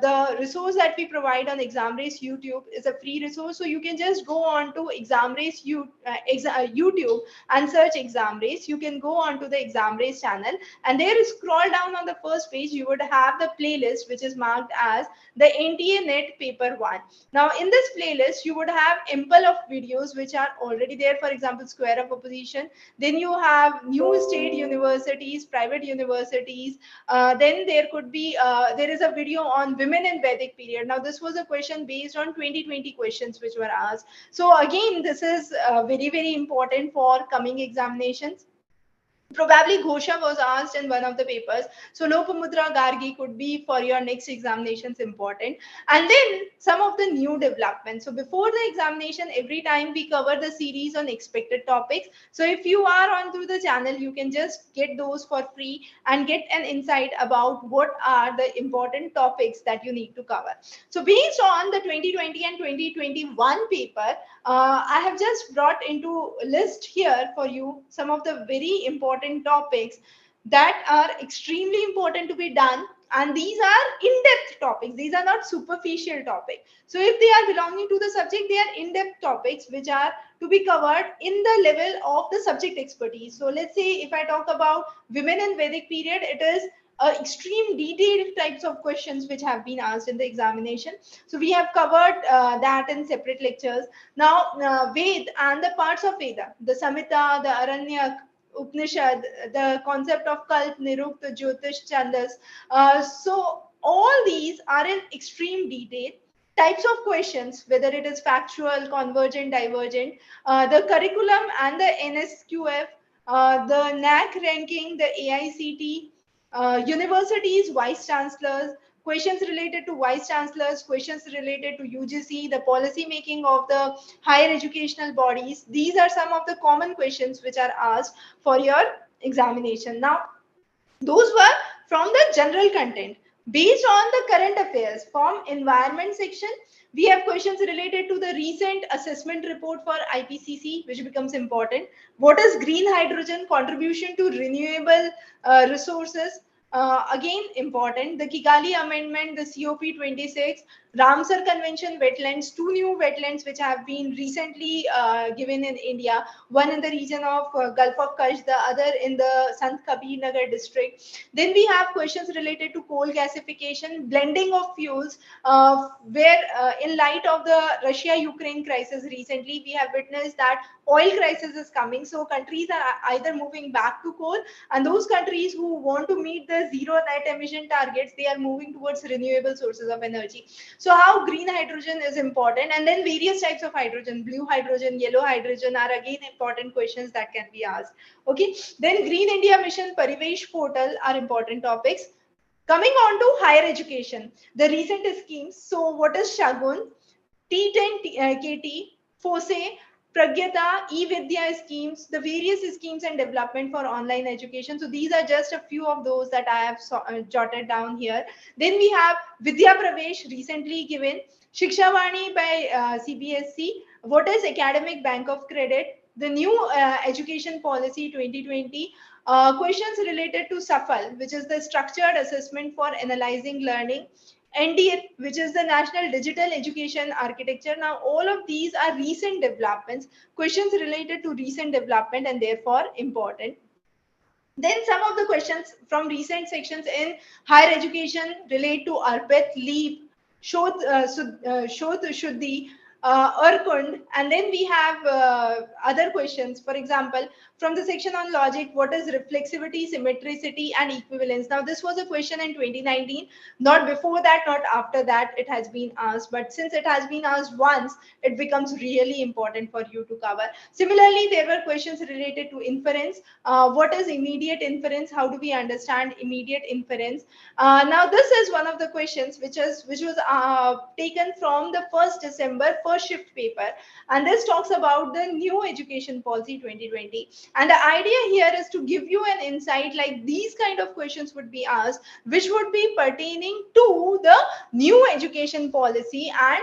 the resource that we provide on ExamRace YouTube is a free resource, so you can just go on to ExamRace YouTube and search ExamRace. You can go on to the ExamRace channel, and there, scroll down on the first page, you would have the playlist which is marked as the NTA Net Paper 1. Now, in this playlist, you would have ample of videos which are already there. For example, Square of Opposition. Then you have new state universities, private universities. Then there is a video on women in Vedic period. Now, this was a question based on 2020 questions which were asked. So again, this is very, very important for coming examinations. Probably Ghosha was asked in one of the papers. So Lopamudra Gargi could be for your next examinations important. And then some of the new developments. So before the examination, every time we cover the series on expected topics. So if you are on through the channel, you can just get those for free and get an insight about what are the important topics that you need to cover. So based on the 2020 and 2021 paper, I have just brought into a list here for you some of the very important topics that are extremely important to be done, and these are in-depth topics. These are not superficial topics. So if they are belonging to the subject, they are in-depth topics which are to be covered in the level of the subject expertise. So let's say if I talk about women in Vedic period, it is extreme detailed types of questions which have been asked in the examination. So we have covered that in separate lectures. Now, Ved and the parts of Veda, the Samhita, the Aranyak, Upanishad, the concept of Kalp, Nirukta, Jyotish, Chandas. So all these are in extreme detail. Types of questions, whether it is factual, convergent, divergent, the curriculum and the NSQF, the NAC ranking, the AICT, universities, vice chancellors, questions related to vice chancellors, questions related to UGC, the policy making of the higher educational bodies. These are some of the common questions which are asked for your examination. Now, those were from the general content. Based on the current affairs from environment section, we have questions related to the recent assessment report for IPCC, which becomes important. What is green hydrogen contribution to renewable resources? Again, important. The Kigali Amendment, the COP26, Ramsar Convention wetlands, two new wetlands which have been recently given in India, one in the region of Gulf of Kutch, the other in the Sant Kabir Nagar district. Then we have questions related to coal gasification, blending of fuels, where in light of the Russia-Ukraine crisis recently, we have witnessed that oil crisis is coming. So countries are either moving back to coal, and those countries who want to meet the zero net emission targets, they are moving towards renewable sources of energy. So how green hydrogen is important, and then various types of hydrogen, blue hydrogen, yellow hydrogen are again important questions that can be asked. Okay, then Green India Mission, Parivesh portal are important topics. Coming on to higher education, the recent schemes. So what is Shagun, T10 KT, FOSE, Pragyata, e-Vidya schemes, the various schemes and development for online education. So these are just a few of those that I have jotted down here. Then we have Vidya Pravesh recently given, Shiksha Vani by CBSC, what is Academic Bank of Credit, the new education policy 2020, questions related to SAFAL, which is the structured assessment for analyzing learning, NDL, which is the National Digital Education Architecture. Now, all of these are recent developments, questions related to recent development and therefore important. Then some of the questions from recent sections in higher education relate to ARPET, LEAP, Shodh Shuddhi, Erkund, and then we have other questions. For example, from the section on logic, what is reflexivity, symmetricity, and equivalence? Now, this was a question in 2019, not before that, not after that it has been asked, but since it has been asked once, it becomes really important for you to cover. Similarly, there were questions related to inference. What is immediate inference? How do we understand immediate inference? Now, this is one of the questions which was taken from the 1st December first shift paper, and this talks about the new education policy 2020. And the idea here is to give you an insight like these kind of questions would be asked, which would be pertaining to the new education policy and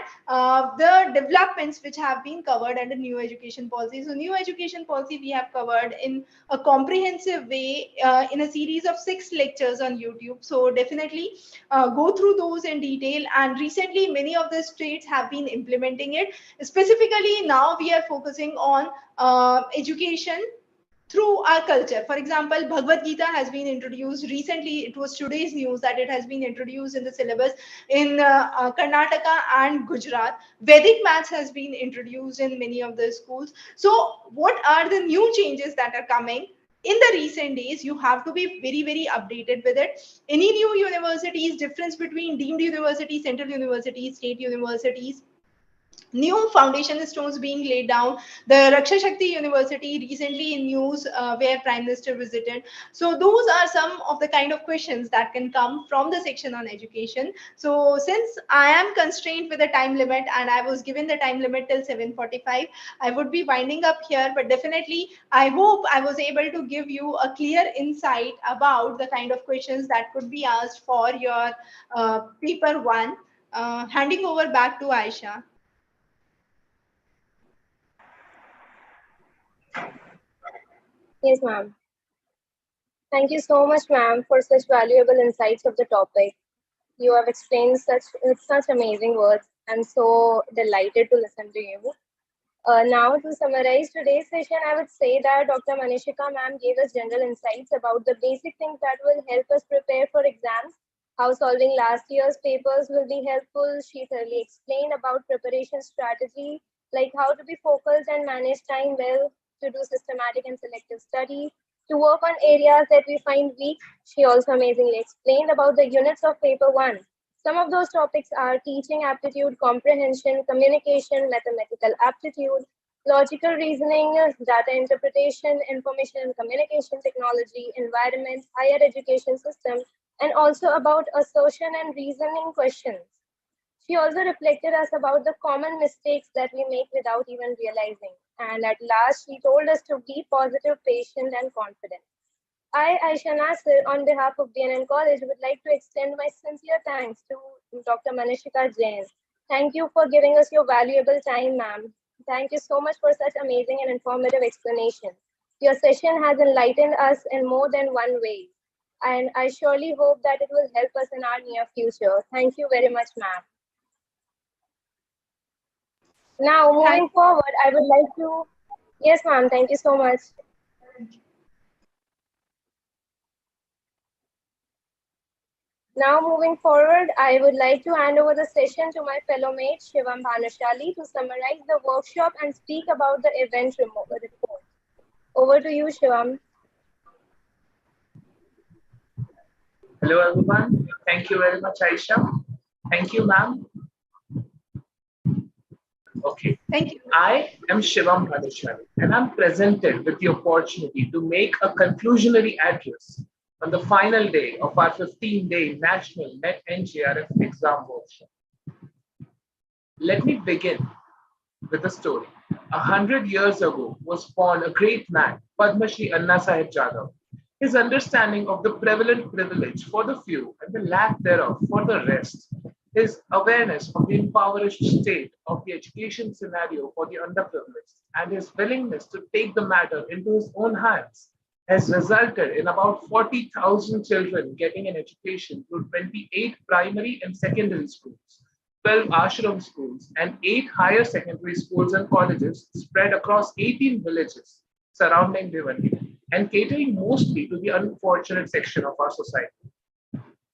the developments which have been covered under new education policy. So, new education policy we have covered in a comprehensive way in a series of 6 lectures on YouTube. So, definitely go through those in detail. And recently, many of the states have been implementing it. Specifically, now we are focusing on education through our culture. For example, Bhagavad Gita has been introduced recently. It was today's news that it has been introduced in the syllabus in Karnataka and Gujarat. Vedic maths has been introduced in many of the schools. So, what are the new changes that are coming? In the recent days, you have to be very, very updated with it. Any new universities, difference between deemed universities, central universities, state universities, new foundation stones being laid down. The Raksha Shakti University recently in news where Prime Minister visited. So those are some of the kind of questions that can come from the section on education. So since I am constrained with the time limit and I was given the time limit till 7:45, I would be winding up here. But definitely, I hope I was able to give you a clear insight about the kind of questions that could be asked for your paper one. Handing over back to Aisha. Yes, ma'am. Thank you so much, ma'am, for such valuable insights of the topic. You have explained with such amazing words. I'm so delighted to listen to you. Now, to summarize today's session, I would say that Dr. Manishika ma'am gave us general insights about the basic things that will help us prepare for exams, how solving last year's papers will be helpful. She thoroughly explained about preparation strategy, like how to be focused and manage time well, to do systematic and selective study, to work on areas that we find weak. She also amazingly explained about the units of paper one. Some of those topics are teaching aptitude, comprehension, communication, mathematical aptitude, logical reasoning, data interpretation, information and communication technology, environment, higher education system, and also about assertion and reasoning questions. She also reflected us about the common mistakes that we make without even realizing. And at last, she told us to be positive, patient, and confident. I, Aisha Nasir, on behalf of B.N.N.College, would like to extend my sincere thanks to Dr. Manishika Jain. Thank you for giving us your valuable time, ma'am. Thank you so much for such amazing and informative explanation. Your session has enlightened us in more than one way, and I surely hope that it will help us in our near future. Thank you very much, ma'am. Now, moving forward, I would like to... Yes, ma'am. Thank you so much. Now, moving forward, I would like to hand over the session to my fellow mate, Shivam Bhanushali, to summarize the workshop and speak about the event report. Over to you, Shivam. Hello, everyone. Thank you very much, Aisha. Thank you, ma'am. Okay. Thank you. I am Shivam Bhanushali, and I'm presented with the opportunity to make a conclusionary address on the final day of our 15-day National NET and JRF exam workshop. Let me begin with a story. 100 years ago was born a great man, Padma Shri Anna Sahib Jadhav. His understanding of the prevalent privilege for the few and the lack thereof for the rest, his awareness of the impoverished state of the education scenario for the underprivileged, and his willingness to take the matter into his own hands has resulted in about 40,000 children getting an education through 28 primary and secondary schools, 12 ashram schools, and 8 higher secondary schools and colleges spread across 18 villages surrounding Bhiwandi, and catering mostly to the unfortunate section of our society.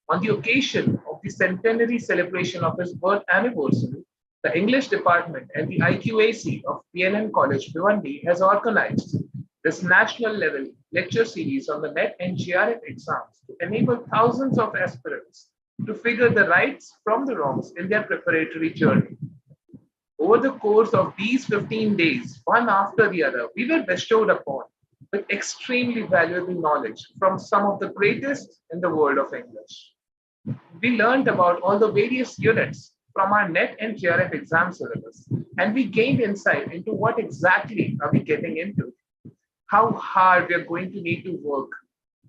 On the occasion of the centenary celebration of his birth anniversary, The English department and the IQAC of B.N.N.College Bhiwandi has organized this national level lecture series on the NET and JRF exams to enable thousands of aspirants to figure the rights from the wrongs in their preparatory journey. Over the course of these 15 days, one after the other, we were bestowed upon with extremely valuable knowledge from some of the greatest in the world of English. We learned about all the various units from our NET and JRF exam syllabus, and we gained insight into what exactly are we getting into, how hard we are going to need to work.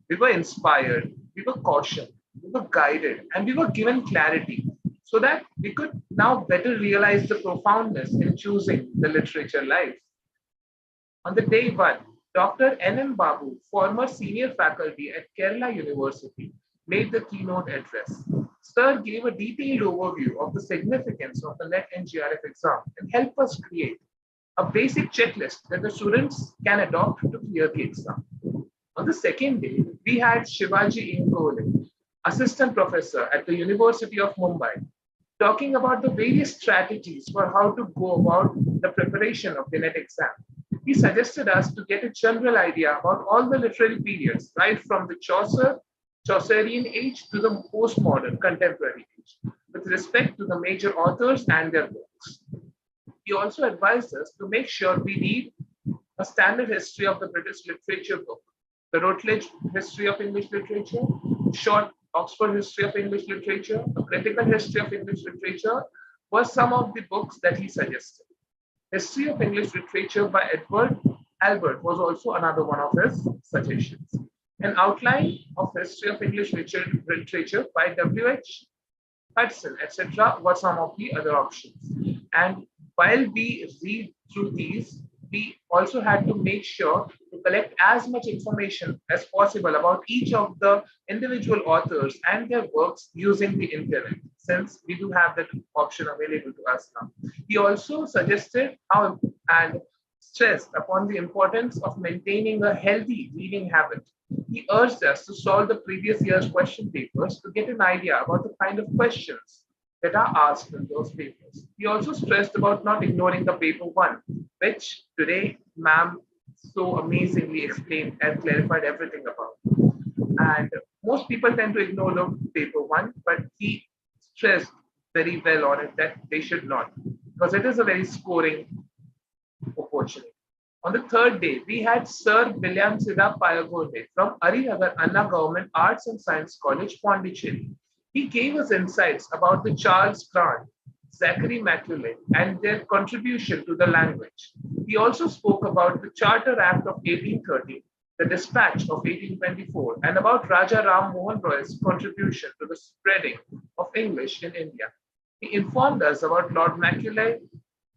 We were inspired, we were cautioned, we were guided, and we were given clarity so that we could now better realize the profoundness in choosing the literature life. On the day one, Dr. N.M. Babu, former senior faculty at Kerala University, made the keynote address. Sir gave a detailed overview of the significance of the NET and JRF exam and helped us create a basic checklist that the students can adopt to clear the exam. On the second day, we had Shivaji Ingole, assistant professor at the University of Mumbai, talking about the various strategies for how to go about the preparation of the NET exam. He suggested us to get a general idea about all the literary periods, right from the Chaucerian age to the postmodern contemporary age, with respect to the major authors and their works. He also advised us to make sure we read a standard history of the British literature book, the Routledge History of English Literature, short Oxford History of English Literature, a critical history of English literature were some of the books that he suggested. History of English Literature by Edward Albert was also another one of his suggestions. An outline of History of English Literature by W.H. Hudson, etc. were some of the other options. And while we read through these, we also had to make sure to collect as much information as possible about each of the individual authors and their works using the internet, since we do have that option available to us now. He also suggested how and stressed upon the importance of maintaining a healthy reading habit. He urged us to solve the previous year's question papers to get an idea about the kind of questions that are asked in those papers. He also stressed about not ignoring the paper one, which today ma'am so amazingly explained and clarified everything about. And most people tend to ignore the paper one, but he stressed very well on it that they should not, because it is a very scoring opportunity. On the third day, we had Sir William Siddha Payagode from Arinagar Anna Government Arts and Science College, Pondicherry. He gave us insights about the Charles Grant, Zachary Macaulay, and their contribution to the language. He also spoke about the Charter Act of 1830, the Dispatch of 1824, and about Raja Ram Mohan Roy's contribution to the spreading of English in India. He informed us about Lord Macaulay,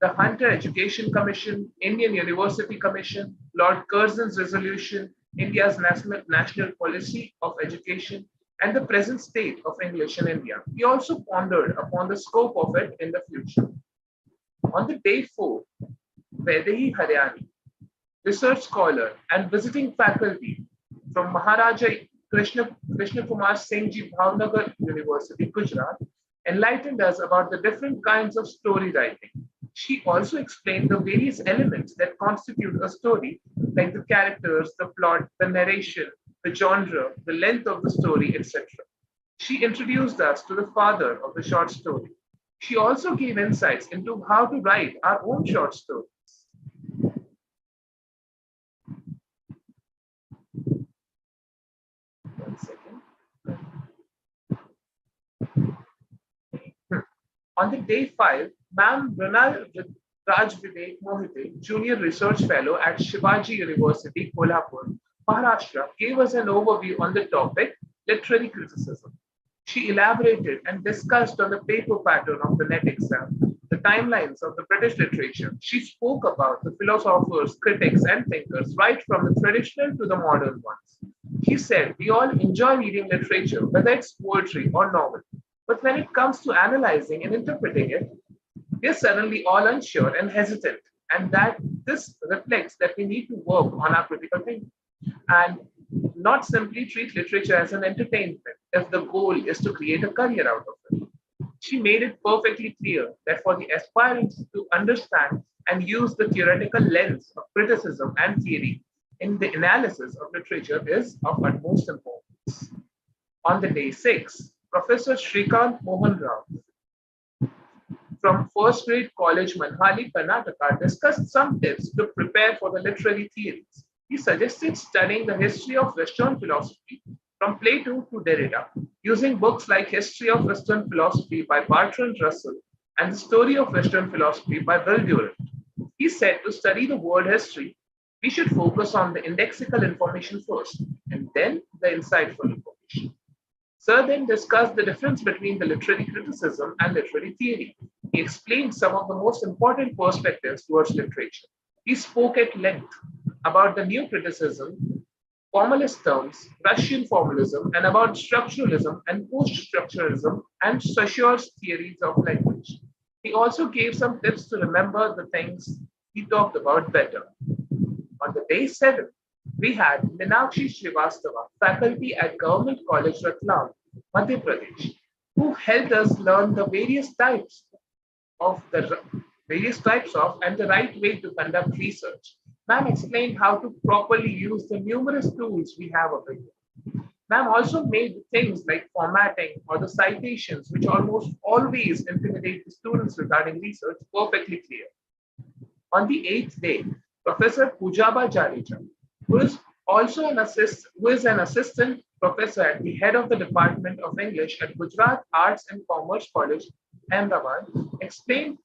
the Hunter Education Commission, Indian University Commission, Lord Curzon's resolution, India's national policy of education, and the present state of English in India. He also pondered upon the scope of it in the future. On the day 4, Vaidehi Haryani, research scholar and visiting faculty from Maharaja Krishna Kumar Singh Ji Bhavnagar University, Gujarat, enlightened us about the different kinds of story writing. She also explained the various elements that constitute a story, like the characters, the plot, the narration, the genre, the length of the story, etc. She introduced us to the father of the short story. She also gave insights into how to write our own short stories. One second. On the day 5, Ma'am Mrinal Raj Vivek Mohite, Junior Research Fellow at Shivaji University, Kolhapur, Maharashtra, gave us an overview on the topic literary criticism. She elaborated and discussed on the paper pattern of the NET exam, the timelines of the British literature. She spoke about the philosophers, critics, and thinkers, right from the traditional to the modern ones. She said, we all enjoy reading literature, whether it's poetry or novel. But when it comes to analyzing and interpreting it, we are suddenly all unsure and hesitant. And that this reflects that we need to work on our critical thinking and not simply treat literature as an entertainment if the goal is to create a career out of it. She made it perfectly clear that for the aspirants to understand and use the theoretical lens of criticism and theory in the analysis of literature is of utmost importance. On the day 6, Professor Shrikant Mohan Rao from first grade college Manhali, Karnataka discussed some tips to prepare for the literary theories. He suggested studying the history of Western philosophy from Plato to Derrida, using books like History of Western Philosophy by Bertrand Russell and The Story of Western Philosophy by Will Durant. He said to study the world history, we should focus on the indexical information first and then the insightful information. Sir then discussed the difference between the literary criticism and literary theory. He explained some of the most important perspectives towards literature. He spoke at length about the new criticism, formalist terms, Russian formalism, and about structuralism and post-structuralism and Saussure's theories of language. He also gave some tips to remember the things he talked about better. On the day 7, we had Meenakshi Srivastava, faculty at Government College Ratlam, Madhya Pradesh, who helped us learn the various types of and the right way to conduct research. Ma'am explained how to properly use the numerous tools we have available. Ma'am also made things like formatting or the citations, which almost always intimidate the students regarding research, perfectly clear. On the 8th day, Professor Pujaba Jadeja, who is an assistant professor at the head of the Department of English at Gujarat Arts and Commerce College, Ahmedabad, explained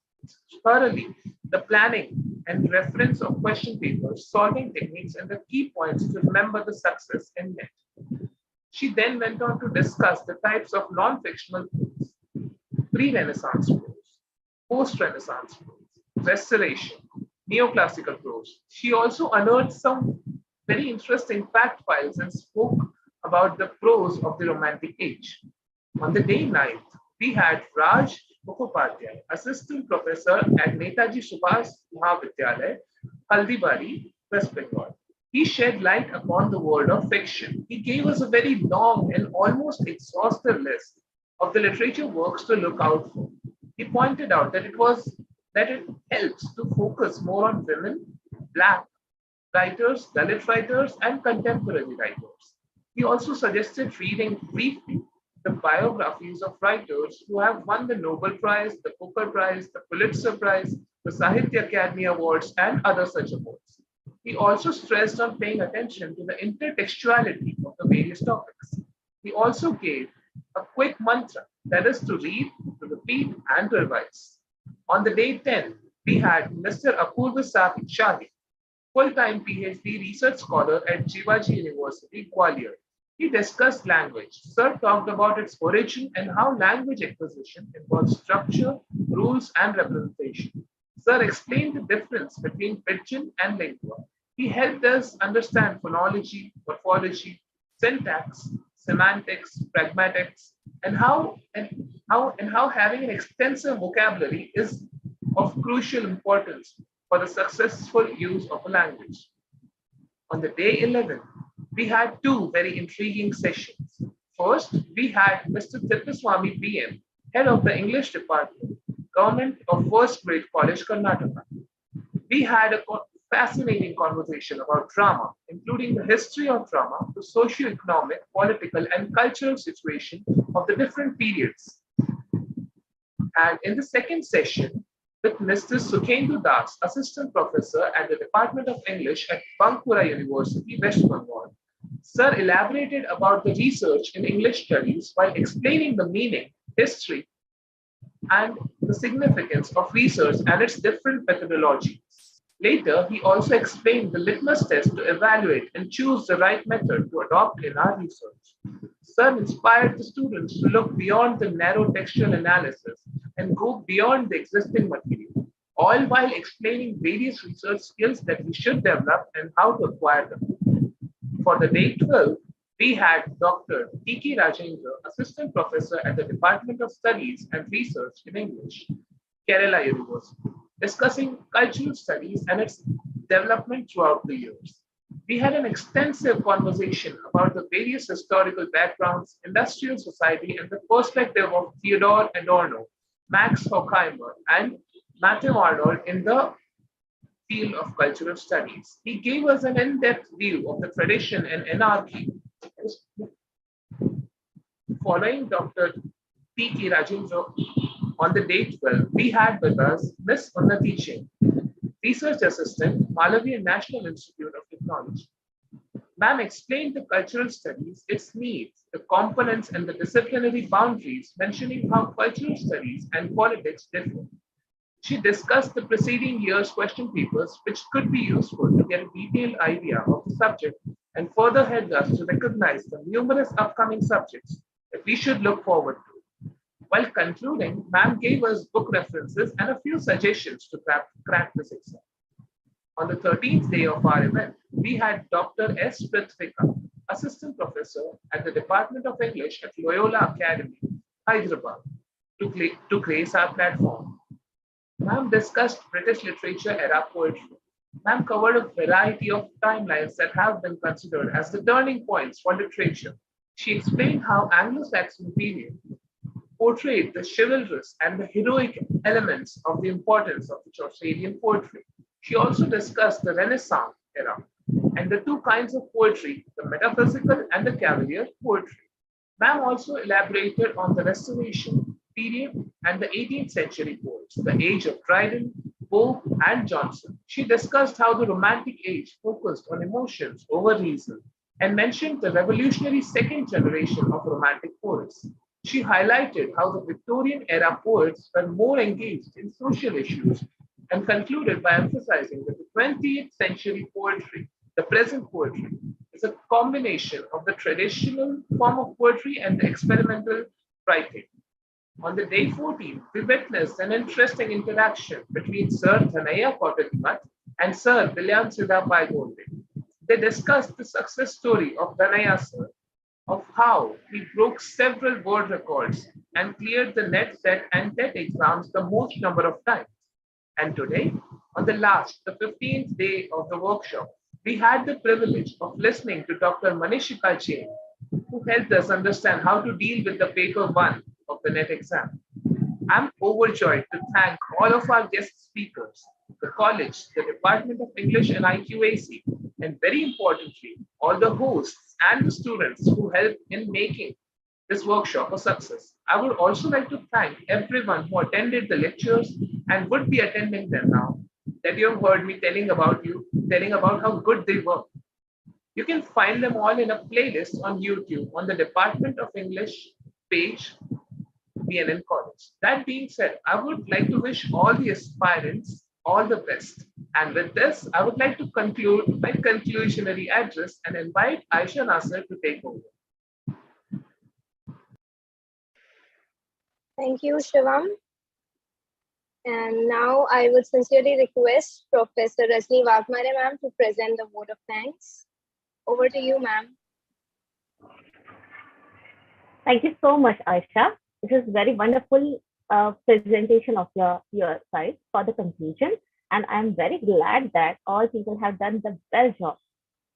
thoroughly the planning and reference of question papers, solving techniques, and the key points to remember the success in NET. She then went on to discuss the types of non-fictional prose, pre-Renaissance prose, post-Renaissance prose, restoration, neoclassical prose. She also unearthed some very interesting fact files and spoke about the prose of the Romantic age. On the day 9th, we had Raj Mukhopadhyay, assistant professor at Netaji Subhas Mahavidyalaya, Haldibari, West Bengal. He shed light upon the world of fiction. He gave us a very long and almost exhaustive list of the literature works to look out for. He pointed out that it helps to focus more on women, black writers, Dalit writers, and contemporary writers. He also suggested reading briefly the biographies of writers who have won the Nobel Prize, the Booker Prize, the Pulitzer Prize, the Sahitya Academy Awards, and other such awards. He also stressed on paying attention to the intertextuality of the various topics. He also gave a quick mantra, that is to read, to repeat, and to revise. On the day 10, we had Mr. Apurva Shahi, full-time PhD research scholar at Jivaji University, Gwalior. He discussed language. Sir talked about its origin and how language acquisition involves structure, rules, and representation. Sir explained the difference between pidgin and lingua. He helped us understand phonology, morphology, syntax, semantics, pragmatics, and how having an extensive vocabulary is of crucial importance for the successful use of a language. On the day 11, we had two very intriguing sessions. First, we had Mr. Tippaswamy B.M., head of the English department, Government of First Grade College, Karnataka. We had a fascinating conversation about drama, including the history of drama, the socio-economic, political, and cultural situation of the different periods. And in the second session, with Mr. Sukhendu Das, assistant professor at the Department of English at Bankura University, West Bengal, Sir elaborated about the research in English studies while explaining the meaning, history, and the significance of research and its different methodologies. Later, he also explained the litmus test to evaluate and choose the right method to adopt in our research. Sir inspired the students to look beyond the narrow textual analysis and go beyond the existing material, all while explaining various research skills that we should develop and how to acquire them. For the day 12, we had Dr. T.K. Rajendra, Assistant Professor at the Department of Studies and Research in English, Kerala University, discussing cultural studies and its development throughout the years. We had an extensive conversation about the various historical backgrounds, industrial society, and the perspective of Theodore Adorno, Max Horkheimer, and Matthew Arnold in the field of cultural studies. He gave us an in-depth view of the tradition and anarchy. Following Dr. P.K. Rajendra on the day 12, we had with us Miss Unnati Ching, Research Assistant, Malawian National Institute of Technology. Ma'am explained the cultural studies, its needs, the components, and the disciplinary boundaries, mentioning how cultural studies and politics differ. She discussed the preceding year's question papers, which could be useful to get a detailed idea of the subject and further helped us to recognize the numerous upcoming subjects that we should look forward to. While concluding, ma'am gave us book references and a few suggestions to crack this exam. On the 13th day of our event, we had Dr. S. Prithvika, Assistant Professor at the Department of English at Loyola Academy, Hyderabad, to grace our platform. Ma'am discussed British literature era poetry. Ma'am covered a variety of timelines that have been considered as the turning points for literature. She explained how Anglo-Saxon period portrayed the chivalrous and the heroic elements of the importance of the Chaucerian poetry. She also discussed the Renaissance era and the two kinds of poetry, the metaphysical and the cavalier poetry. Ma'am also elaborated on the Restoration period and the 18th century poets, the age of Dryden, Pope, and Johnson. She discussed how the Romantic age focused on emotions over reason and mentioned the revolutionary second generation of Romantic poets. She highlighted how the Victorian era poets were more engaged in social issues and concluded by emphasizing that the 20th century poetry, the present poetry, is a combination of the traditional form of poetry and the experimental writing. On the day 14, we witnessed an interesting interaction between Sir Dhanaya Kottadimat and Sir Bilyan Siddha Paigonde. They discussed the success story of Dhanaya Sir, of how he broke several world records and cleared the net set and TET exams the most number of times. And today, on the 15th day of the workshop, we had the privilege of listening to Dr. Manishika Jain, who helped us understand how to deal with the paper one of the NET exam. I'm overjoyed to thank all of our guest speakers, the college, the Department of English and IQAC, and very importantly, all the hosts and the students who helped in making this workshop a success. I would also like to thank everyone who attended the lectures and would be attending them now, that you have heard me telling about how good they were. You can find them all in a playlist on YouTube on the Department of English page, B.N.N.College. That being said, I would like to wish all the aspirants all the best. And with this, I would like to conclude my conclusionary address and invite Aisha Nasser to take over. Thank you, Shivam. And now I would sincerely request Professor Rajni Wagmare ma'am to present the vote of thanks. Over to you, ma'am. Thank you so much, Aisha. This is very wonderful presentation of your side for the conclusion. And I'm very glad that all people have done the best job.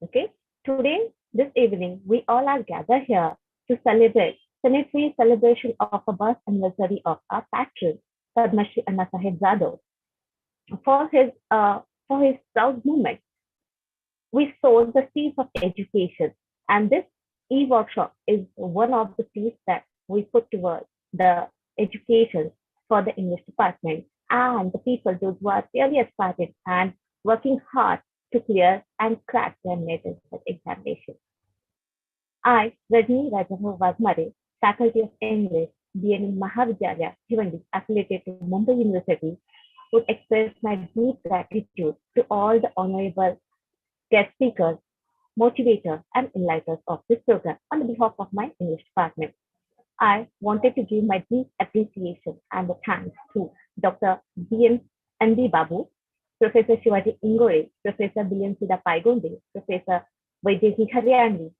Okay. Today, this evening, we all are gathered here to celebrate centenary celebration of a birth anniversary of our patron, Padma Shri Anna Saheb Jadhav. For his proud movement, we sow the seeds of education, and this e-workshop is one of the seeds that we put towards the education for the English department and the people those who are really aspiring and working hard to clear and crack their NET examination. I, Rajni Rajendra Wagmare, Faculty of English, B.N.N. Mahavidyalaya, Bhiwandi, affiliated to Mumbai University, would express my deep gratitude to all the honorable guest speakers, motivators, and enlighteners of this program on behalf of my English department. I wanted to give my deep appreciation and thanks to Dr. B.N.N.D. Babu, Professor Shivaji Ingore, Professor Bilyan Siddha Paigonde, Professor Vaidehi Haryani,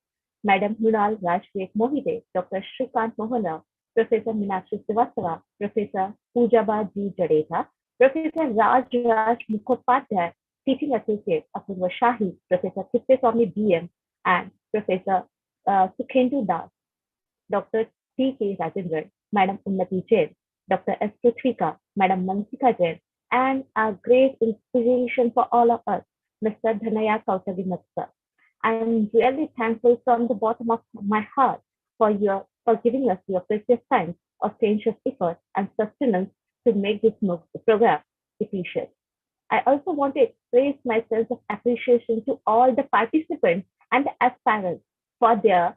Madam Mrinal Rajvek Mohide, Dr. Shrikant Mohana, Professor Meenakshi Srivastava, Professor Pujaba G. Jadeja, Professor Raj Mukhopadhyay, Teaching Associate Apurva Shahi, Professor Chitteswamy BM, and Professor Sukhendu Das, Dr. T.K. Rajendran, Madam Unnati Jain, Dr. S. Prithvika, Madam Mansika Jain, and a great inspiration for all of us, Mr. Dhanaya Kautavimatsa. I'm really thankful from the bottom of my heart for giving us your precious time, ostentatious effort, and sustenance to make this program efficient. I also want to express my sense of appreciation to all the participants and the aspirants for their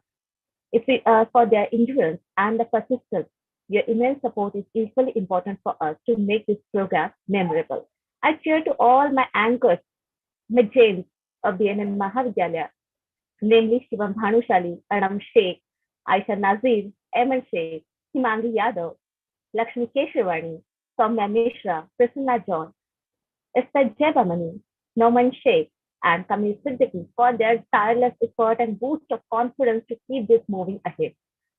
endurance and the persistence. Your immense support is equally important for us to make this program memorable. I cheer to all my anchors, my James of B.N.N. Mahavidyalaya, namely Shivam Bhanushali, Anam Sheikh, Aisha Nazir, M.N. Sheikh, Himangi Yadav, Lakshmi Keshwani, Soumya Mishra, Prasanna John, Esther Jebamani, Norman Sheikh, and Kamil Siddiqui for their tireless effort and boost of confidence to keep this moving ahead.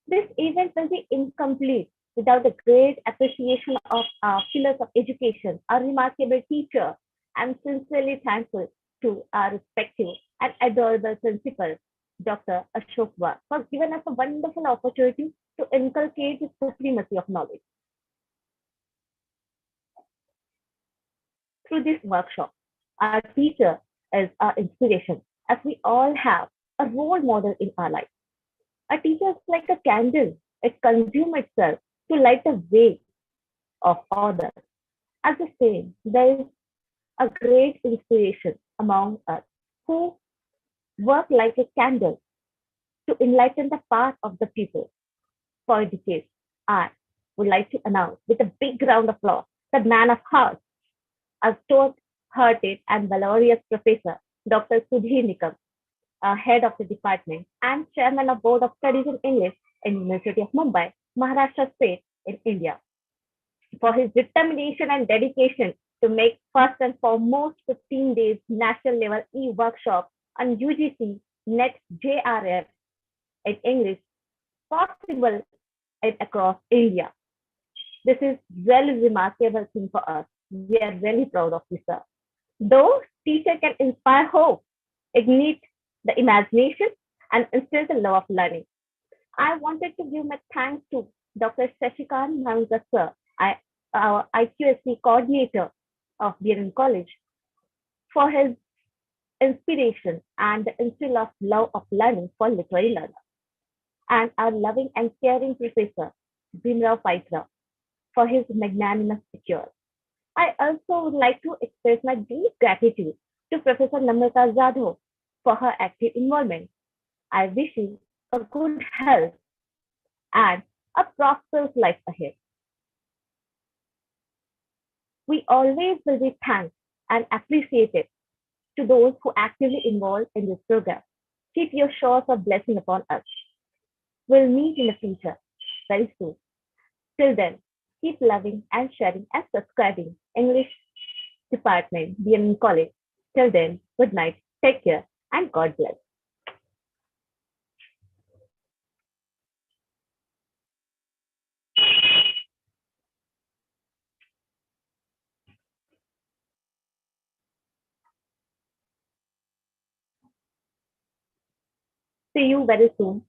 This event will be incomplete without the great appreciation of our pillars of education, our remarkable teacher. I'm sincerely thankful to our respective and adorable principal, Dr. Ashok Var, for giving us a wonderful opportunity to inculcate the supremacy of knowledge. Through this workshop, our teacher is our inspiration, as we all have a role model in our life. A teacher is like a candle, it consumes itself to light the way of others. As the same, there is a great inspiration among us who work like a candle to enlighten the path of the people. For decades, I would like to announce with a big round of applause the man of hearts, a stout-hearted and valorous professor, Dr. Sudhir Nikam, head of the department and chairman of Board of Studies in English in University of Mumbai, Maharashtra State in India, for his determination and dedication to make first and foremost 15 days national level e-workshop on UGC NET JRF in English possible across India. This is really remarkable thing for us. We are really proud of this, sir. Though teacher can inspire hope, ignite the imagination, and instill the love of learning. I wanted to give my thanks to Dr. Shashikant Manga, sir, our IQSC coordinator of B.N.N.College, for his inspiration and the instill of love of learning for literary learners, and our loving and caring professor, Bhimrao Paitra, for his magnanimous cure. I also would like to express my deep gratitude to Professor Namrata Jadhav for her active involvement. I wish you a good health and a prosperous life ahead. We always will be thanked and appreciated to those who actively involved in this program. Keep your shores of blessing upon us. We'll meet in the future very soon. Till then, keep loving and sharing and subscribing English Department, B.N.N. College. Till then, good night, take care, and God bless. See you very soon.